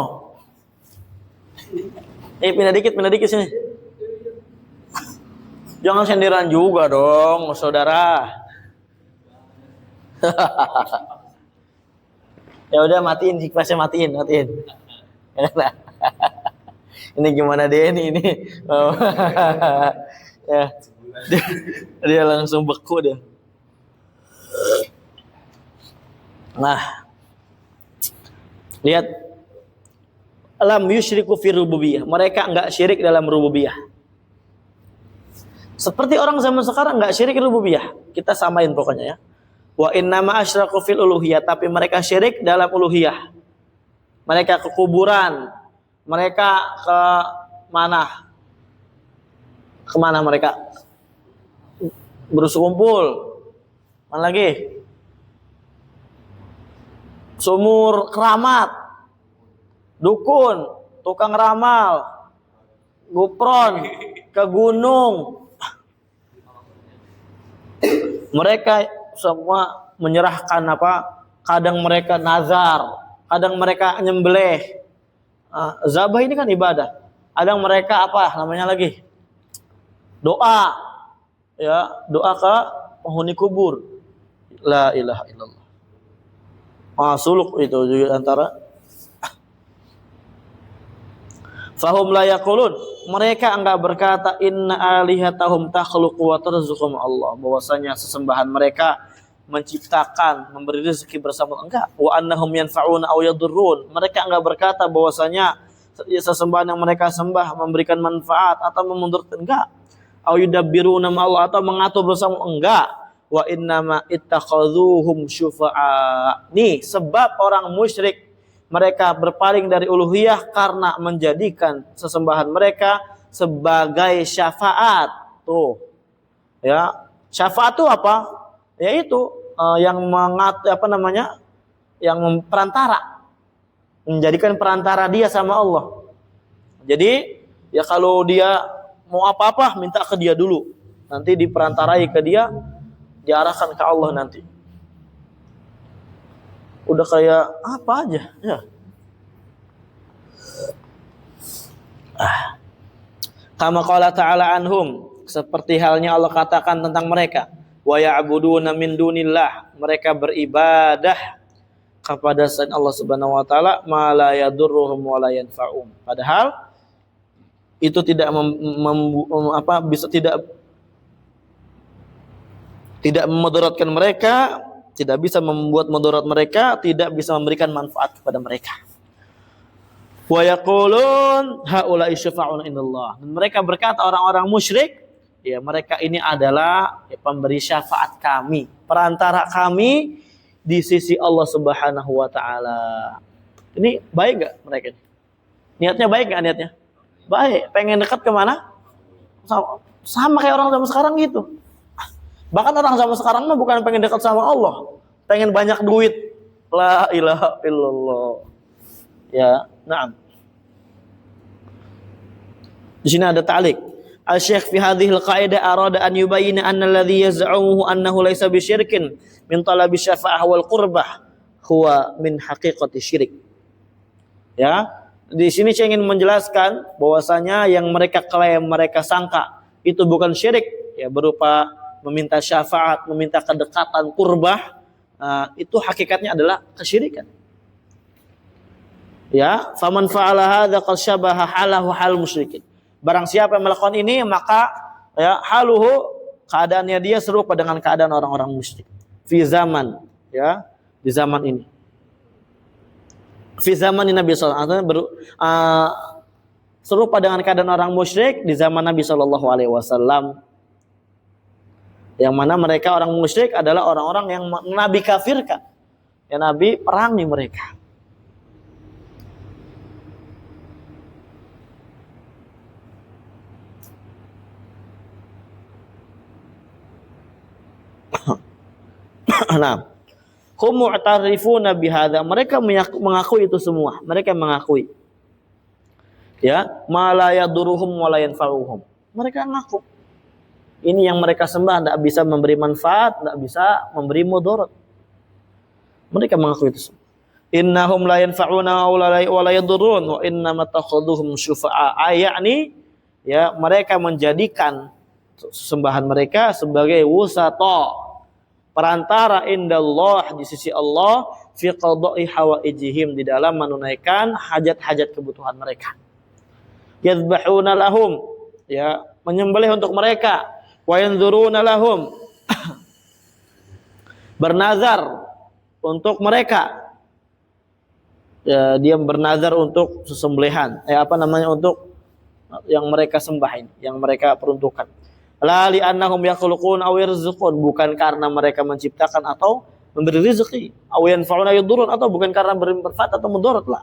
Pindah dikit sini. Jangan sendiran juga dong, saudara. Ya udah matiin, kipas matiin. Ini gimana deh ini. Oh. Ya. Dia langsung beku dia. Nah, lihat, lam yusyriku fi rububiyah. Mereka enggak syirik dalam rububiyah. Seperti orang zaman sekarang enggak syirik rububiyah. Kita samain pokoknya ya. Wa innama asyraku fil uluhiyah, tapi mereka syirik dalam uluhiyah. Mereka ke kuburan, mereka ke mana? Kemana mereka? Berkumpul. Mana lagi? Sumur keramat, dukun, tukang ramal, gupron, ke gunung. Mereka semua menyerahkan apa? Kadang mereka nazar, kadang mereka nyembelih. Zabah ini kan ibadah. Kadang mereka apa namanya lagi? Doa. Ya, doa ke penghuni kubur. La ilaha illallah. Suluk itu juga antara. Fahum la yaqulun, mereka enggak berkata inna alihatahum takhluqu wa tarzuqum Allah, bahwasanya sesembahan mereka menciptakan, memberi rezeki bersama, enggak. Wa annahum yanfa'una aw yadurrun, mereka enggak berkata bahwasanya sesembahan yang mereka sembah memberikan manfaat atau memudaratkan, enggak. Aw yudabbiruna ma Allah, atau mengatur bersama, enggak. Wa innama ittakhadhuhum syufa'a. Nih sebab orang musyrik mereka berpaling dari uluhiyah karena menjadikan sesembahan mereka sebagai syafaat. Tuh. Ya, syafaat itu apa? Yaitu yang yang perantara. Menjadikan perantara dia sama Allah. Jadi, ya kalau dia mau apa-apa minta ke dia dulu. Nanti diperantarai ke dia, diarahkan ke Allah nanti. Udah kayak apa aja ya. Kama qala ta'ala anhum, seperti halnya Allah katakan tentang mereka, wa ya'buduna min dunillah, mereka beribadah kepada selain Allah Subhanahu wa taala, ma la yadurruhum wa la yanfa'um. Padahal itu tidak tidak memudaratkan mereka, tidak bisa membuat mudarat mereka, tidak bisa memberikan manfaat kepada mereka. Wa yaqulun haula'i syafa'una indallah. Dan mereka berkata, orang-orang musyrik, ya mereka ini adalah pemberi syafaat kami, perantara kami di sisi Allah Subhanahu wa taala. Ini baik enggak mereka ini? Niatnya baik enggak niatnya? Baik, pengen dekat ke mana? Sama kayak orang zaman sekarang gitu. Bahkan orang zaman sekarang mah bukan pengen dekat sama Allah, pengen banyak duit. La ilaha illallah. Ya, na'am. Di sini ada ta'liq. Al-Syekh fi hadhihi al-qa'idah arada an yubayyana anna alladhi yaz'umuhu annahu laysa bisyirkin min talabi syafa'ah wal qurbah huwa min haqiqati syirik. Ya, di sini saya ingin menjelaskan bahwasanya yang mereka klaim, mereka sangka itu bukan syirik, ya berupa meminta syafaat, meminta kedekatan, kurbah, itu hakikatnya adalah kesyirikan. Ya, faman fa'ala hadza qad syabaha halahu hal musyrikin. Barang siapa yang melakukan ini, maka ya haluhu, keadaannya dia serupa dengan keadaan orang-orang musyrik. Fi zaman, ya, di zaman ini. Fi zaman Nabi sallallahu alaihi wasallam, serupa dengan keadaan orang musyrik di zaman Nabi sallallahu alaihi wasallam. Yang mana mereka orang musyrik adalah orang-orang yang Nabi kafirkan. Ya Nabi perangi mereka. Nah, hum mu'tarifuna bihadza, mereka mengakui itu semua, mereka mengakui. Ya, ma la yaduruhum wa la yanfa'uhum. Mereka ngaku ini yang mereka sembah tidak bisa memberi manfaat, tidak bisa memberi mudarat. Mereka mengaku itu semua. Innahum la yanfa'una wa la yadurrun wa innama takhuduhum syufa'a, yakni ya mereka menjadikan sembahan mereka sebagai wusata, perantara indallah, di sisi Allah, fi qada'i hawaijihim, di dalam menunaikan hajat-hajat kebutuhan mereka. Yadhbahuna lahum, ya menyembelih untuk mereka, wa yanzuruna lahum, bernazar untuk mereka. Ya, dia bernazar untuk sesembelihan, untuk yang mereka sembahin, yang mereka peruntukkan. La li annahum yakhluqun aw yarzuqun, bukan karena mereka menciptakan atau memberi rezeki, aw yanfa'una yadurrun, atau bukan karena beri manfaat atau mudarat lah.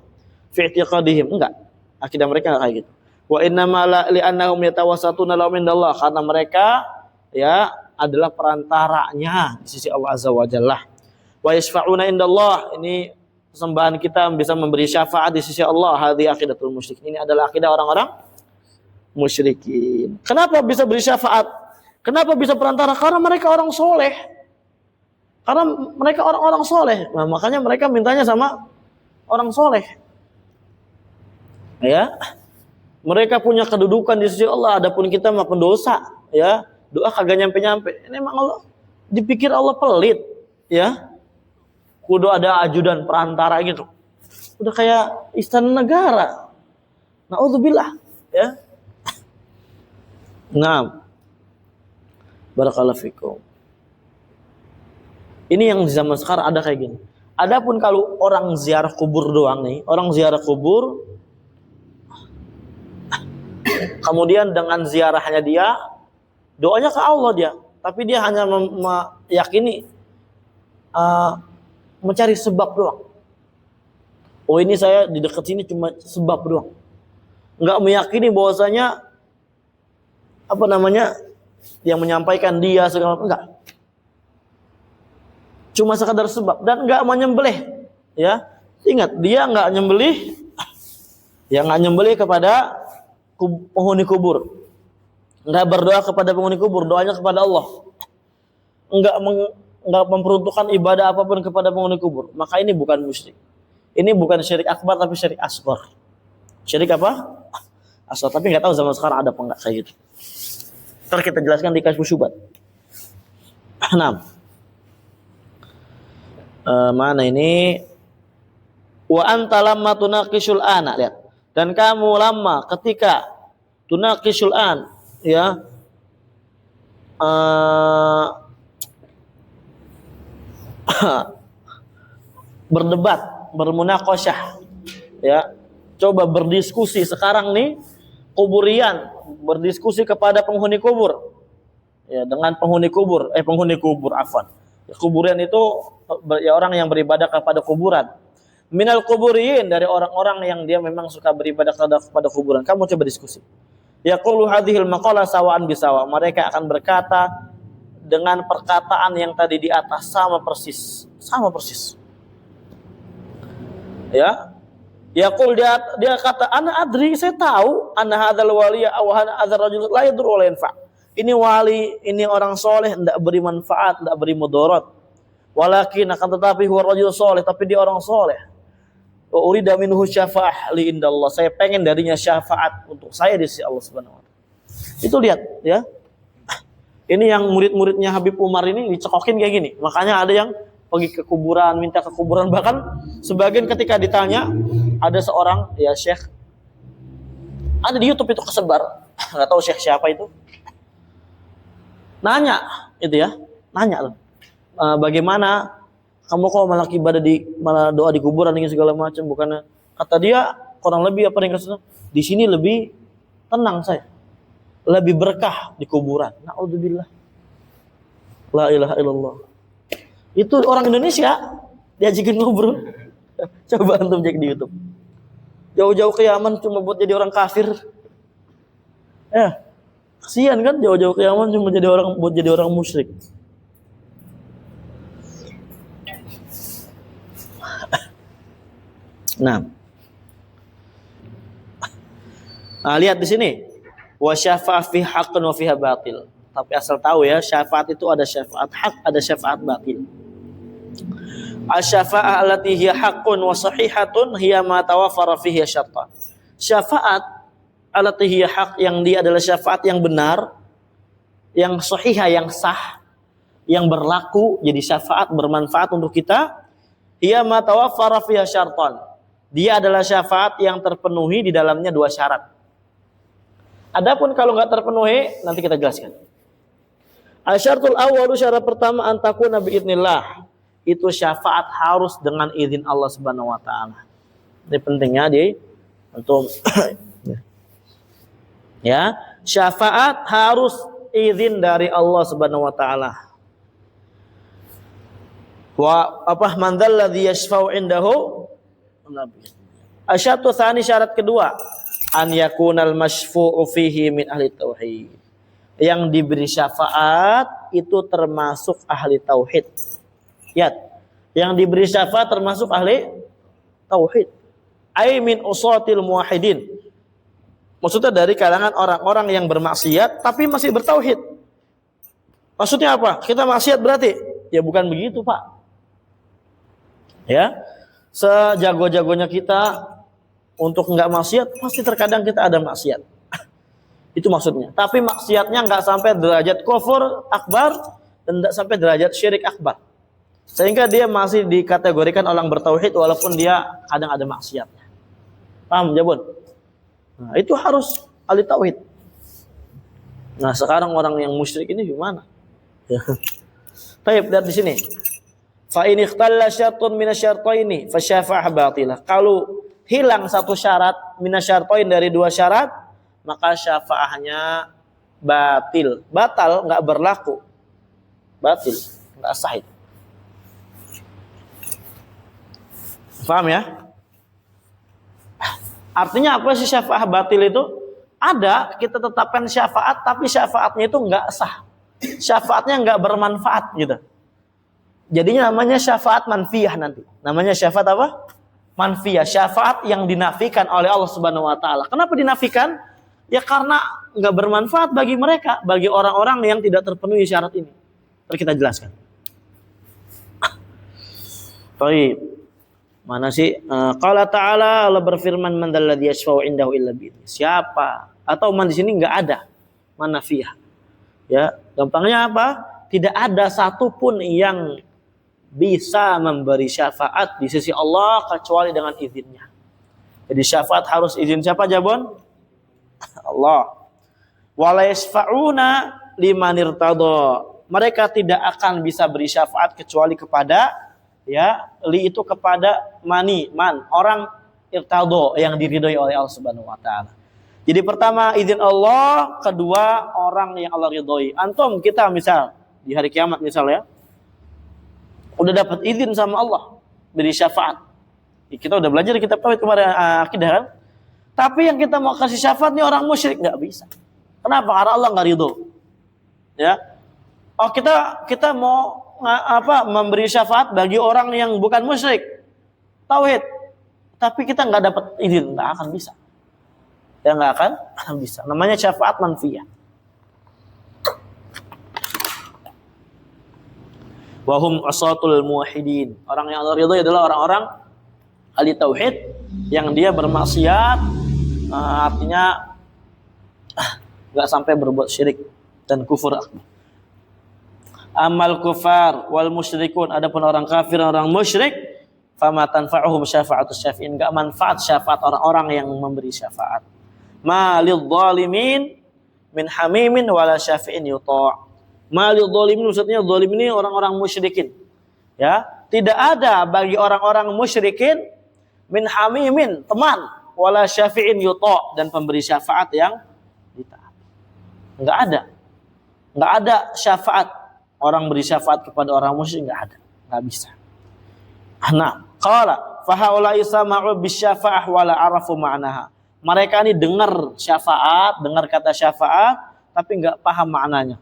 Fi i'tiqadihim, enggak. Akidah mereka enggak kayak gitu. Wa innama li annahum yatawassatuna lahum indallah, karena mereka ya adalah perantaranya di sisi Allah Azza wa Jalla. Wa yashfa'una indallah, ini sembahan kita bisa memberi syafaat di sisi Allah. Hadhi aqidatul musyrikin, ini adalah akidah orang-orang musyrikin. Kenapa bisa beri syafaat? Kenapa bisa perantara? Karena mereka orang soleh. Karena mereka orang-orang soleh. Nah, makanya mereka mintanya sama orang soleh. Ya, mereka punya kedudukan di sisi Allah. Adapun kita mah pendosa. Ya, doa kagak nyampe-nyampe. Ini memang Allah dipikir Allah pelit. Ya, kudu ada ajudan perantara gitu. Udah kayak istana negara. Naudzubillah, ya. Nah, barakallahu fikum. Ini yang di zaman sekarang ada kayak gini. Adapun kalau orang ziarah kubur doang nih, orang ziarah kubur, kemudian dengan ziarahnya dia, doanya ke Allah dia, tapi dia hanya meyakini mencari sebab doang. Oh, ini saya di dekat sini cuma sebab doang. Enggak meyakini bahwasanya yang menyampaikan dia segala macam, enggak. Cuma sekadar sebab dan enggak menyembelih, ya. Ingat, dia enggak nyembelih, ya enggak nyembelih kepada penghuni kubur. Enggak berdoa kepada penghuni kubur, doanya kepada Allah. Enggak memperuntukkan ibadah apapun kepada penghuni kubur. Maka ini bukan musyrik. Ini bukan syirik akbar tapi syirik asghar. Syirik apa? Asghar. Tapi enggak tahu zaman sekarang ada apa enggak kayak gitu. Ntar kita jelaskan di Kasyfus Syubhat. 6. Mana ini? Wa anta lamma tunaqishul ana, lihat. Dan kamu lama ketika tunaqishul an, ya. Berdebat, bermunaqasyah, ya. Coba berdiskusi sekarang nih kuburian, berdiskusi kepada penghuni kubur, ya, dengan penghuni kubur, afwan. Kuburian itu ya orang yang beribadah kepada kuburan. Minal kuburiyin, dari orang-orang yang dia memang suka beribadah kepada kuburan. Kamu coba diskusi. Yaqulu hadhil maqala sawa'an bisawa. Mereka akan berkata dengan perkataan yang tadi di atas, sama persis. Ya. Yaqul, dia kata, ana adri, saya tahu, anna hadzal waliya aw hadzal rajul la yadur wa la yanfa. Ini wali, ini orang soleh, tidak beri manfaat, tidak beri mudarat. Walakin, akan tetapi huwa rajul soleh, tapi dia orang soleh. Wa urida minhu syafa'ah li indallah. Saya pengen darinya syafaat untuk saya di sisi Allah Subhanahu wa taala. Itu lihat, ya. Ini yang murid-muridnya Habib Umar ini dicekokin kayak gini. Makanya ada yang pergi ke kuburan, minta ke kuburan, bahkan sebagian ketika ditanya, ada seorang ya syekh, ada di YouTube itu kesebar, nggak tahu syekh siapa itu, nanya loh, bagaimana kamu kok malah doa di kuburan dengan segala macam, bukannya, kata dia kurang lebih apa yang di sini lebih tenang saya, lebih berkah di kuburan. Naudzubillah, la ilaha illallah. Itu orang Indonesia diajakin ngobrol. Coba antum cek di YouTube. Jauh-jauh ke Yaman cuma buat jadi orang kafir. Ya, kasihan kan, jauh-jauh ke Yaman cuma buat jadi orang musyrik. Nah, lihat di sini. Wa syafa'a fi haqqin wa fiha batil. Tapi asal tahu ya, syafaat itu ada syafaat hak, ada syafaat batil. Asy-syafa'ah allati hiya haqqun wa sahihatun hiya ma tawaffara fihi syartan. Syafaat allati hiya haq, yang dia adalah syafaat yang benar, yang sahihah, yang sah, yang berlaku, jadi syafaat bermanfaat untuk kita. Hiya ma tawaffara fiha syartan. Dia adalah syafaat yang terpenuhi di dalamnya 2 syarat. Adapun kalau enggak terpenuhi, nanti kita jelaskan. Asyaratul awwalu, syarat pertama, antakuna biidznillah. Itu syafaat harus dengan izin Allah Subhanahu wa taala. Ini pentingnya di untuk ya, syafaat harus izin dari Allah Subhanahu wa taala. Wa apa man dzalladzi yashfa'u indahu? Asyatu tsani, syarat kedua, an yakunal masyfu'u fihi min ahli tauhid. Yang diberi syafaat itu termasuk ahli tauhid. Lihat, yang diberi syafaat termasuk ahli tauhid. Ai min usatil muwahhidin. Maksudnya dari kalangan orang-orang yang bermaksiat tapi masih bertauhid. Maksudnya apa? Kita maksiat berarti? Ya bukan begitu, Pak. Ya, sejago-jagonya kita untuk enggak maksiat, pasti terkadang kita ada maksiat. Itu maksudnya. Tapi maksiatnya enggak sampai derajat kufur akbar dan enggak sampai derajat syirik akbar. Sehingga dia masih dikategorikan orang bertauhid walaupun dia kadang ada maksiatnya. Paham, Jabun? Nah, itu harus ahli tauhid. Nah, sekarang orang yang musyrik ini gimana? Ya. Baik, lihat di sini. Fa in ikhtalla syartun minasyartaini fa syafa'ah batilah. Kalau hilang satu syarat minasyartain, dari 2 syarat, maka syafaahnya batil. Batal, enggak berlaku. Batil, enggak sah itu. Paham ya? Artinya apa sih syafaat batil itu? Ada, kita tetapkan syafaat, tapi syafaatnya itu enggak sah. Syafaatnya enggak bermanfaat gitu. Jadinya namanya syafaat manfiyah nanti. Namanya syafaat apa? Manfiyah. Syafaat yang dinafikan oleh Allah Subhanahu wa taala. Kenapa dinafikan? Ya karena enggak bermanfaat bagi mereka, bagi orang-orang yang tidak terpenuhi syarat ini. Nanti kita jelaskan. Baik. Mana sih? Qala ta'ala, Allah berfirman, man dzalladzi yashfa'u indahu illa bi'idznih. Siapa? Atau man di sini enggak ada. Manafiyah. Ya, gampangnya apa? Tidak ada satupun yang bisa memberi syafaat di sisi Allah kecuali dengan izinnya. Jadi syafaat harus izin siapa, Jabon? Allah. Wala yashfa'una liman irtada. Mereka tidak akan bisa beri syafaat kecuali kepada, ya, li itu kepada man, orang irtado, yang diridhoi oleh Allah Subhanahu wa taala. Jadi pertama izin Allah, kedua orang yang Allah ridhoi. Antum, kita misal di hari kiamat misal ya, udah dapat izin sama Allah beri syafaat. Kita udah belajar di kitab tauhid kemarin, akidah kan? Tapi yang kita mau kasih syafaat nih orang musyrik, nggak bisa. Kenapa? Karena Allah nggak ridho. Ya. Oh, kita mau memberi syafaat bagi orang yang bukan musyrik, tauhid, tapi kita nggak dapat izin, nggak akan bisa. Ya nggak akan bisa. Namanya syafaat manfiyah. Wahum asatul muwahhidin. Orang yang Allah ridhoi adalah orang-orang ahli tauhid yang dia bermaksiat, artinya nggak sampai berbuat syirik dan kufur akbar. Amal kufar wal musyrikun, adapun orang kafir, orang musyrik, fama tanfa'uhum syafa'atus syafi'in, enggak manfaat syafaat orang-orang yang memberi syafaat. Ma lidh dhalimin min hamimin wala syafi'in yuta'. Ma lidh dhalimin, maksudnya zalim ini orang-orang musyrikin. Ya, tidak ada bagi orang-orang musyrikin min hamimin, teman, wala syafi'in yuta', dan pemberi syafaat yang ditaat. Enggak ada. Enggak ada syafaat. Orang beri syafaat kepada orang musyrik enggak ada, enggak bisa. Nah, qala fa haula'i sama'u bisyafa'ah wala arafu ma'naha. Mereka ini dengar syafaat, dengar kata syafaat, tapi enggak paham maknanya.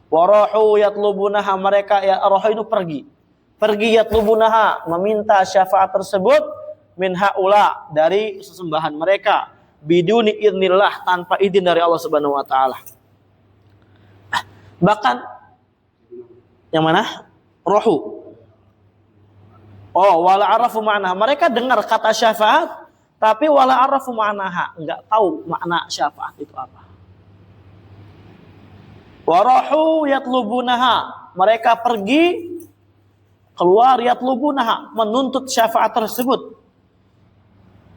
Warahu yatlubunaha, mereka ya roh itu pergi yatlubunaha, meminta syafaat tersebut, min haula dari sesembahan mereka biduni idznillah tanpa izin dari Allah Subhanahu wa taala. Bahkan yang mana? Rohu. Oh, wala arafu ma'na. Mereka dengar kata syafaat tapi wala arafu ma'naha, enggak tahu makna syafaat itu apa. Warahu yatlubunaha. Mereka pergi keluar yatlubunaha, menuntut syafaat tersebut.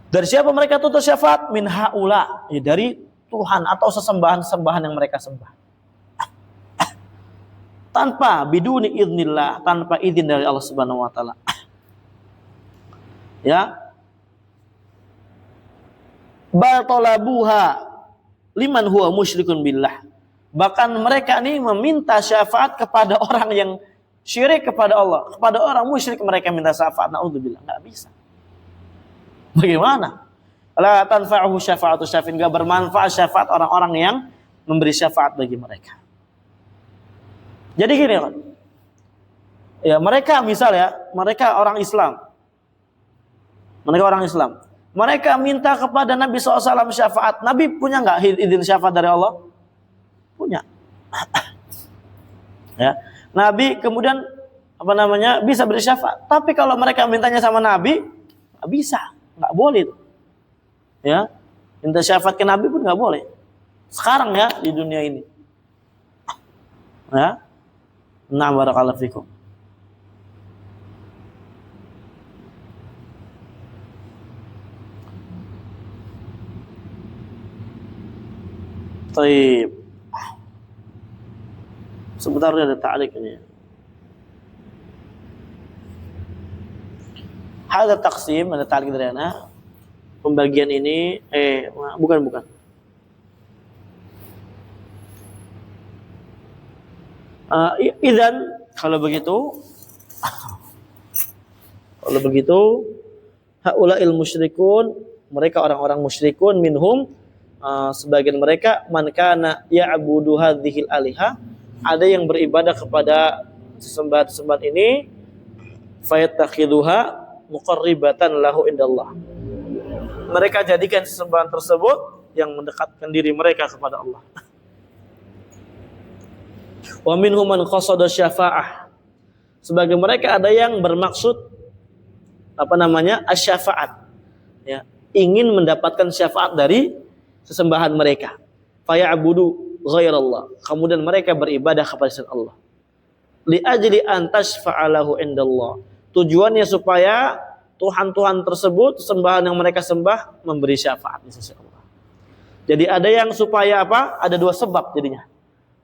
Dari siapa mereka tuntut syafaat? Min haula, ya dari Tuhan atau sesembahan-sembahan yang mereka sembah. Tanpa biduni idznillah, tanpa izin dari Allah Subhanahu wa taala. Ya. Bal talabuha liman huwa musyrikun billah. Bahkan mereka ini meminta syafaat kepada orang yang syirik kepada Allah, kepada orang musyrik mereka minta syafaat. Naudzubillah, enggak bisa. Bagaimana? La tanfa'uhu syafa'atu syafin, enggak bermanfaat syafaat orang-orang yang memberi syafaat bagi mereka. Jadi gini, kan? Ya, mereka misal ya, mereka orang Islam. Mereka orang Islam. Mereka minta kepada Nabi SAW syafaat. Nabi punya enggak izin syafaat dari Allah? Punya. Ya. Nabi kemudian bisa beri syafaat. Tapi kalau mereka mintanya sama Nabi, nggak bisa, nggak boleh itu. Ya, minta syafaat ke Nabi pun nggak boleh. Sekarang ya di dunia ini. Ya, nah barakallahu fikum. Baik. Sebentar ada ta'liq ini. Hadza taqsim, ada ta'liq dari ana. Pembagian ini bukan. Idzan kalau begitu haula'il musyrikun, mereka orang-orang musyrikun minhum, sebagian mereka man kana ya'budu hadhil alihah, ada yang beribadah kepada sesembahan-sesembahan ini, fayatakhiduha muqarribatan lahu indallah. Mereka jadikan sesembahan tersebut yang mendekatkan diri mereka kepada Allah. Wa minhum man qasada syafa'ah. Sebagai mereka ada yang bermaksud asy-syafa'at. Ya, ingin mendapatkan syafaat dari sesembahan mereka. Faya'budu ghairallah, kemudian mereka beribadah kepada selain Allah. Li ajli an tashfa'alahu indallah. Tujuannya supaya Tuhan-Tuhan tersebut, sembahan yang mereka sembah, memberi syafaat di sisi Allah. Jadi ada yang supaya apa? Ada dua sebab jadinya.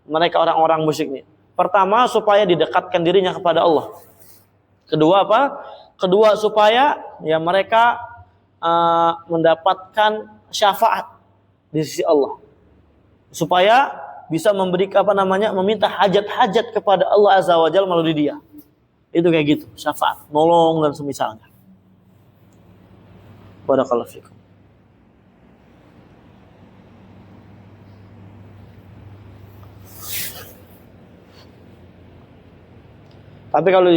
Mereka orang-orang musyrik ini. Pertama, supaya didekatkan dirinya kepada Allah. Kedua apa? Kedua supaya ya mereka mendapatkan syafaat di sisi Allah. Supaya bisa memberi meminta hajat-hajat kepada Allah Azza wa Jalla melalui dia. Itu kayak gitu, syafaat, nolong dan semisalnya. Barakallahu fikum. Tapi kalau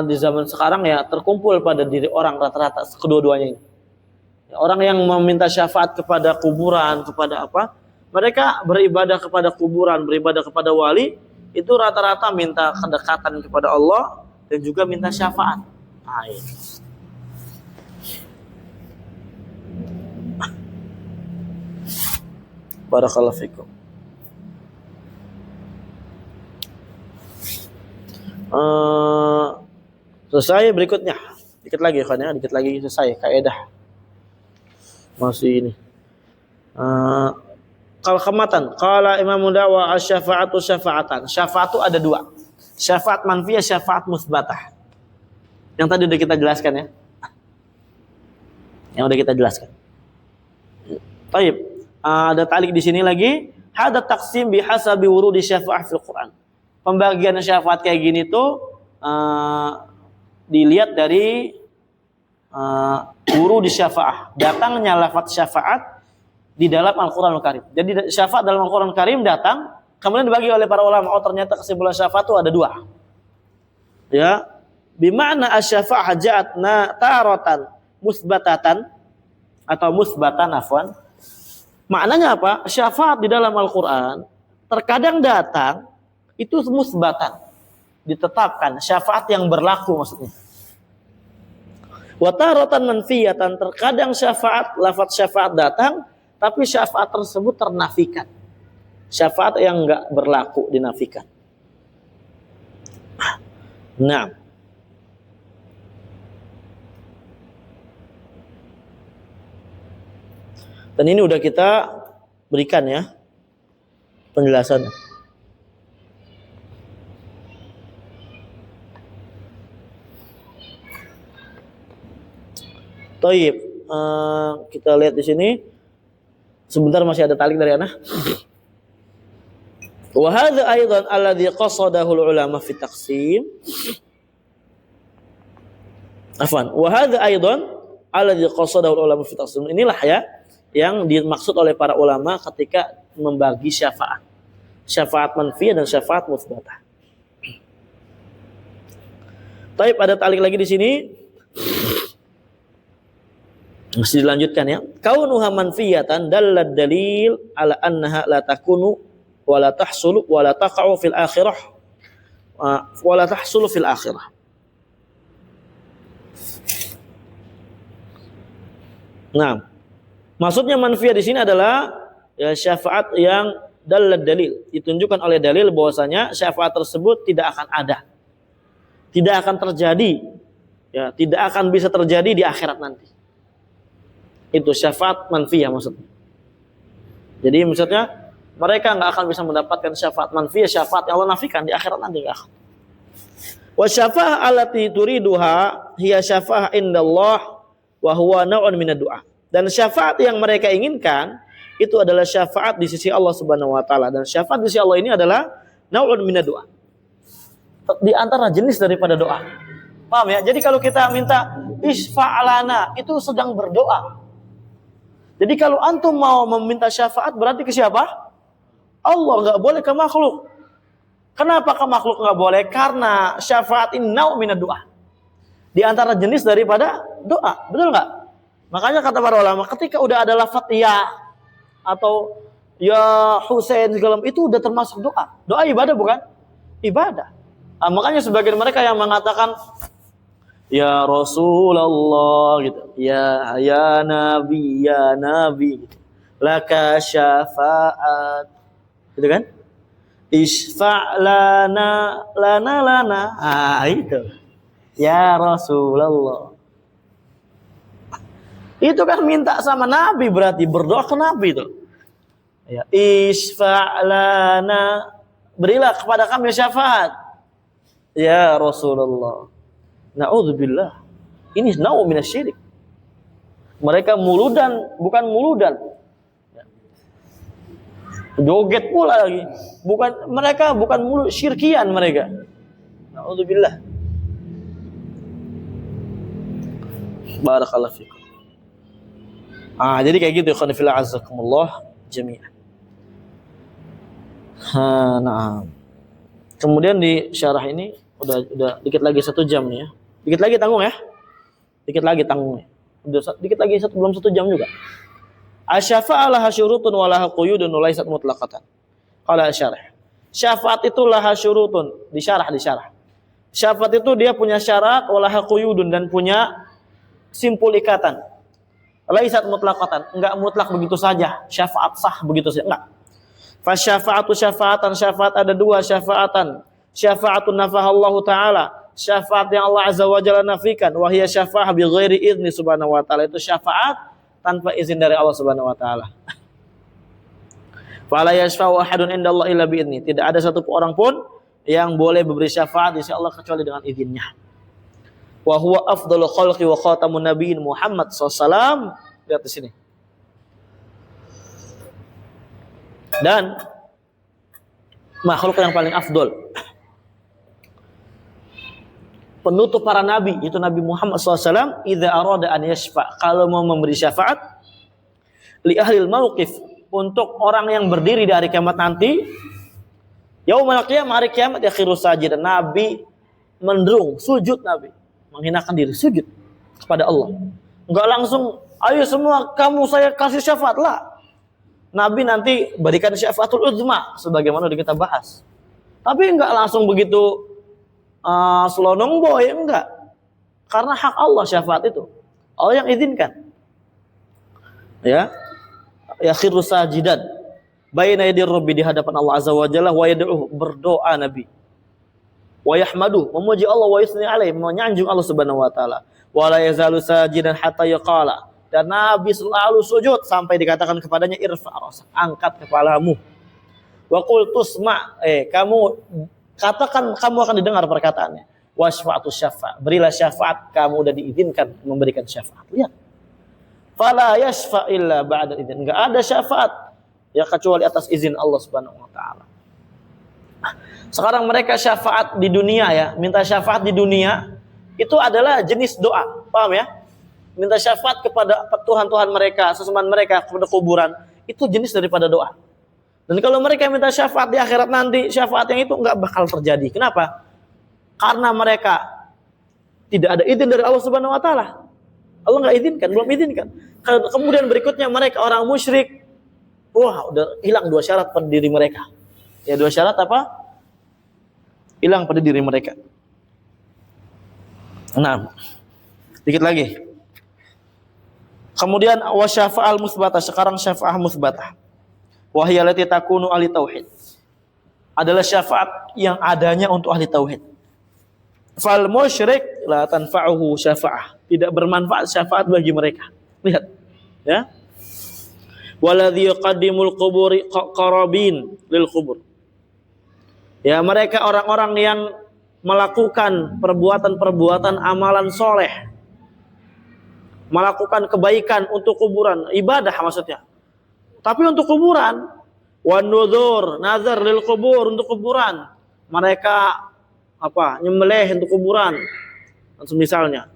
di zaman sekarang ya terkumpul pada diri orang rata-rata kedua-duanya ini. Orang yang meminta syafaat kepada kuburan, kepada apa? Mereka beribadah kepada kuburan, beribadah kepada wali, itu rata-rata minta kedekatan kepada Allah dan juga minta syafaat. Barakallahu fikum. Selesai berikutnya. Dikit lagi kan ya, dikit lagi selesai kaidah. Masih ini. Kalkamatan. Qala Imam Dawa asy-syafa'atu syafa'atan. Syafaat itu ada dua. Syafaat manfiyah, syafaat musbatah. Yang tadi udah kita jelaskan ya. Yang udah kita jelaskan. Baik. Ada talik di sini lagi. Hada taqsim bihasabi wurudi syafa'ah fil Quran. Pembagian syafaat kayak gini tuh dilihat dari wurudi syafa'ah. Datangnya lafaz syafaat di dalam Al-Quranul Karim. Jadi syafaat dalam Al-Quranul Karim datang, kemudian dibagi oleh para ulama. Oh ternyata kesimpulan syafaat itu ada dua. Ya, bima'na asy-syafa'ah ja'atna taratan musbatatan atau musbatan afwan. Maknanya apa? Syafaat di dalam Al-Qur'an terkadang datang itu musbatan, ditetapkan, syafaat yang berlaku maksudnya. Wa taratan manfiyatan, terkadang syafaat, lafaz syafaat datang tapi syafaat tersebut ternafikan. Syafaat yang enggak berlaku dinafikan. Nah, dan ini udah kita berikan ya penjelasannya. Taib, kita lihat di sini. Sebentar, masih ada talik dari Ana. Wa hadza aidan alladhi qasadahu ulama fi taqsim. Afwan, wa hadza aidan alladhi qasadahu ulama fi taqsim. Inilah ya yang dimaksud oleh para ulama ketika membagi syafaat. Syafaat manfiyah dan syafaat musbatah. Taib, ada talik lagi di sini. Masih dilanjutkan ya. Kaunuha manfiyatan dallad dalil ala annaha la takunu wa la tahsulu wa la taqa'u fil akhirah wa la tahsulu fil akhirah. Nah, maksudnya manfiyah di sini adalah ya syafaat yang dallad dalil, ditunjukkan oleh dalil bahwasanya syafaat tersebut tidak akan ada. Tidak akan terjadi. Ya, tidak akan bisa terjadi di akhirat nanti. Itu syafaat manfiyah maksudnya. Jadi maksudnya mereka nggak akan bisa mendapatkan syafaat manfiyah, syafaat yang Allah nafikan di akhirat nanti nggak akan. Wa syafa'ah allati turiduha hiya syafa'ah indallah wa huwa naw'un minad du'a. Dan syafaat yang mereka inginkan itu adalah syafaat di sisi Allah Subhanahu wa taala, dan syafaat di sisi Allah ini adalah naw'un minad du'a. Di antara jenis daripada doa. Paham ya? Jadi kalau kita minta isfa'lana itu sedang berdoa. Jadi kalau antum mau meminta syafaat berarti ke siapa? Allah, nggak boleh ke makhluk. Kenapa ke makhluk nggak boleh? Karena syafaat ini nau' minad doa. Di antara jenis daripada doa, betul nggak? Makanya kata para ulama, ketika udah ada lafaz ya atau ya Husain segala itu udah termasuk doa. Doa ibadah bukan? Ibadah. Nah, makanya sebagian mereka yang mengatakan ya Rasulullah gitu, ya Nabi gitu. Laka syafaat. Gitu kan? Isfa' lana. Ah, itu. Ya Rasulullah. Itu kan minta sama Nabi, berarti berdoa ke Nabi itu. Ya, isfa' lana. Berilah kepada kami syafaat. Ya Rasulullah. Na'udzubillah. Ini nau' minasyirik. Mereka muludan, bukan muludan. Joget pula lagi. Mereka bukan mulut, syirkian mereka. Na'udzubillah. Barakallahu fikum. Jadi kayak gitu, ikhwan fillah azzakumullah jami'an. Nah. Kemudian di syarah ini udah dikit lagi 1 jam nih ya. Dikit lagi tanggung ya. Dikit lagi tanggungnya. Udah dikit lagi belum 1 jam juga. Asy-syafa'ah laha syurutun wa laha quyudun wa laysat mutlaqatan. Qala syarah. Syafaat itu laha syurutun, disyarah. Syafaat itu dia punya syarat, wa laha quyudun, dan punya simpul ikatan. Laysat mutlaqatan, enggak mutlak begitu saja. Syafaat sah begitu saja, enggak. Fa syafa'atu syafa'atan, syafaat ada 2 syafaatan. Syafa'atun nafahallahu ta'ala, syafaat yang Allah Azza wa Jalla nafikan, wa hiya syafa'ah bi ghairi idzni subhanahu wa ta'ala, itu syafaat tanpa izin dari Allah Subhanahu wa taala. Fala yashfa'u ahadun indallahi illa bi idzni, tidak ada satu orang pun yang boleh memberi syafaat di sisi Allah kecuali dengan izinnya. Wa huwa afdhalul khalqi wa khatamun nabiyyin Muhammad sallallahu alaihi wasallam. Lihat di sini. Dan makhluk yang paling afdol, penutup para nabi, itu Nabi Muhammad SAW, idza arada an yashfa', kalau mau memberi syafaat li ahlil mauqif, untuk orang yang berdiri di hari kiamat nanti, yaumul qiyamah, hari kiamat, yakhiru sajidan, Nabi mendrung, sujud, Nabi menghinakan diri, sujud kepada Allah. Enggak langsung, ayo semua kamu saya kasih syafaat lah. Nabi nanti berikan syafaatul uzma sebagaimana udah kita bahas. Tapi enggak langsung begitu selonong boy, enggak. Karena hak Allah syafaat itu. Allah yang izinkan. Ya. Ya khirru sajidan baina yadir rabbi, di hadapan Allah azza wa jalla, wa yad'u, berdoa Nabi. Wa yahmadu, memuji Allah, wa yusni alaihi, menyanjung Allah subhanahu wa taala. Wa la yazalu sajidan hatta yaqala, dan Nabi selalu sujud sampai dikatakan kepadanya irfa rasak, angkat kepalamu. Wa qul tusma, kamu katakan, kamu akan didengar perkataannya. Wasfa'atu syafa', berilah syafaat, kamu udah diizinkan memberikan syafaat. Lihat. Fala yashfa' illa ba'da idzin, enggak ada syafaat ya kecuali atas izin Allah Subhanahu wa taala. Sekarang mereka syafaat di dunia ya, minta syafaat di dunia itu adalah jenis doa. Paham ya? Minta syafaat kepada Tuhan-Tuhan mereka, sesembahan mereka, kepada kuburan, itu jenis daripada doa. Dan kalau mereka minta syafaat di akhirat nanti, syafaat yang itu enggak bakal terjadi. Kenapa? Karena mereka tidak ada izin dari Allah Subhanahu wa taala. Allah enggak izinkan, belum izinkan. Kemudian berikutnya mereka orang musyrik. Wah, udah hilang dua syarat pada diri mereka. Ya, dua syarat apa? Hilang pada diri mereka. Nah, dikit lagi. Kemudian wa syafa'al musbatah, sekarang syafa'ah musbatah. Wa hiya allati takunu ahli tauhid. Adalah syafaat yang adanya untuk ahli tauhid. Fal musyrik la tanfa'uhu syafa'ah. Tidak bermanfaat syafaat bagi mereka. Lihat, ya. Waladzi yuqaddimul quburi qarabin lil qubur. Ya, mereka orang-orang yang melakukan perbuatan-perbuatan amalan soleh, melakukan kebaikan untuk kuburan, ibadah maksudnya. Tapi untuk kuburan, wan nuzur, nazar lil qubur, untuk kuburan. Mereka nyembelih untuk kuburan. Misalnya,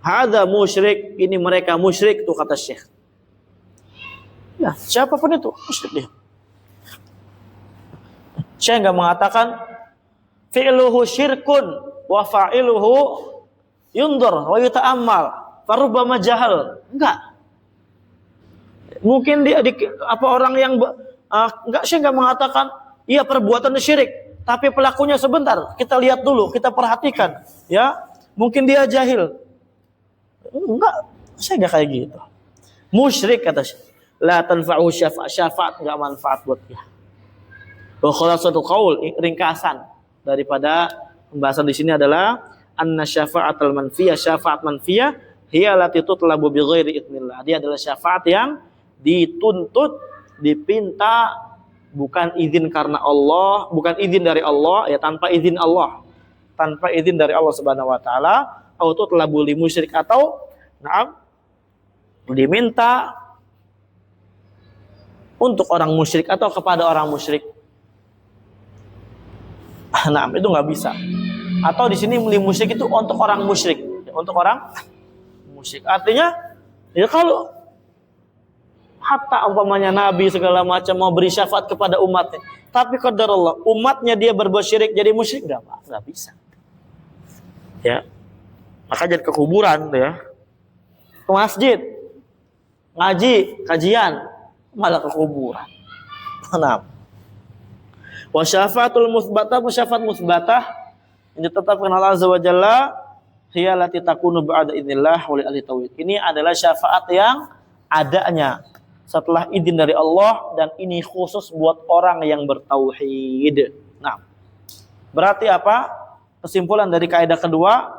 hadza musyrik, ini mereka musyrik tuh kata Syekh. Ya, siapapun itu musyrik dia. Syekh enggak mengatakan fi'luhu syirkun wa fa'iluhu yundur wa yuta'ammal farubbama jahal. Enggak. Mungkin dia orang yang enggak, Syekh enggak mengatakan iya perbuatan syirik, tapi pelakunya sebentar, kita lihat dulu, kita perhatikan, ya. Mungkin dia jahil. Enggak, Syekh enggak kayak gitu. Musyrik kata Syekh. La tanfa'u syafaat enggak manfaat buat dia. Wa khulasatul qaul, ringkasan daripada pembahasan di sini adalah anna syafa'atul manfiyah, syafaat manfiyah hiya allati tutlabu bi ghairi idznillah. Dia adalah syafaat yang dituntut, dipinta bukan izin karena Allah, bukan izin dari Allah, ya tanpa izin Allah. Tanpa izin dari Allah Subhanahu wa taala, atau tutlabu li musyrik, atau diminta untuk orang musyrik atau kepada orang musyrik. Nah, itu nggak bisa. Atau di sini li musyrik itu untuk orang musyrik, untuk orang musyrik. Artinya, ya kalau hatta umpamanya Nabi segala macam mau beri syafaat kepada umatnya, tapi qadarullah umatnya dia berbuat syirik jadi musyrik, nggak bisa. Ya, maka jadi ke kuburan, ya, ke masjid, ngaji, kajian, malah ke kuburan. Nah, wa syafaatul musbatah, syafaat musbatah yang ditetapkan Allah Azza wa Jalla hiya allati takunu ba'da idznillah wa li ahli tauhid. Ini adalah syafaat yang adanya setelah izin dari Allah, dan ini khusus buat orang yang bertauhid. Nah, berarti apa? Kesimpulan dari kaidah kedua,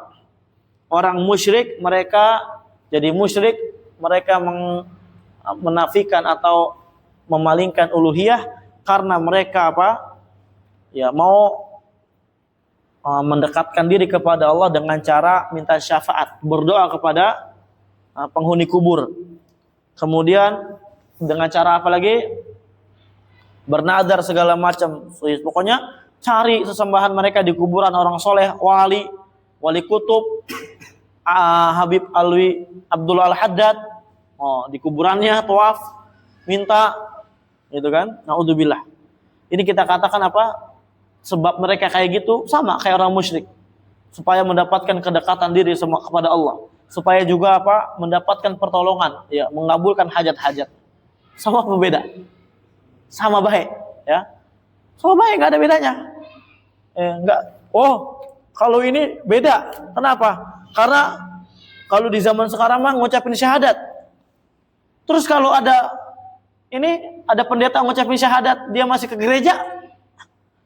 orang musyrik mereka jadi musyrik, mereka menafikan atau memalingkan uluhiyah karena mereka ya mau mendekatkan diri kepada Allah dengan cara minta syafaat, berdoa kepada penghuni kubur. Kemudian dengan cara apa lagi? Bernadar segala macam. Pokoknya cari sesembahan mereka di kuburan orang soleh, wali kutub, Habib Alwi Abdullah Al-Haddad. Di kuburannya tawaf, minta, gitu kan? Naudzubillah. Ini kita katakan apa? Sebab mereka kayak gitu sama kayak orang musyrik, supaya mendapatkan kedekatan diri kepada Allah. supaya juga apa? Mendapatkan pertolongan, ya, mengabulkan hajat-hajat. Sama berbeda. Sama baik, ya. Sama baik, nggak ada bedanya. Nggak. Oh, kalau ini beda. Kenapa? Karena kalau di zaman sekarang mah ngucapin syahadat. Terus kalau ada pendeta ngucapin syahadat, dia masih ke gereja,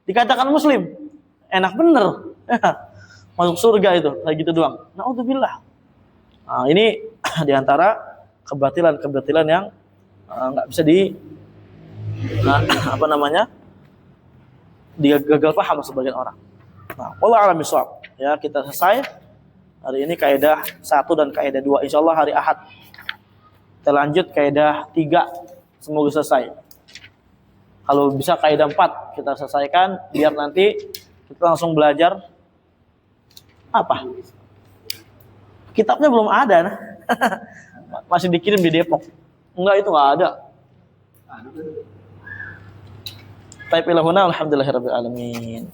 dikatakan muslim. Enak bener. Masuk surga itu, kayak gitu doang. Naudzubillah. Nah, ini diantara kebatilan-kebatilan yang nggak bisa dia gagal paham sebagian orang. Nah, wallahu a'lam bishawab. Ya, kita selesai hari ini kaidah 1 dan kaidah 2. Insyaallah hari Ahad kita lanjut kaidah 3. Semoga selesai. Kalau bisa kaidah 4 kita selesaikan biar nanti kita langsung belajar apa? Kitabnya belum ada, nah. Masih dikirim di Depok. Enggak, itu enggak ada. Taib ilahuna alhamdulillahirabbil alamin.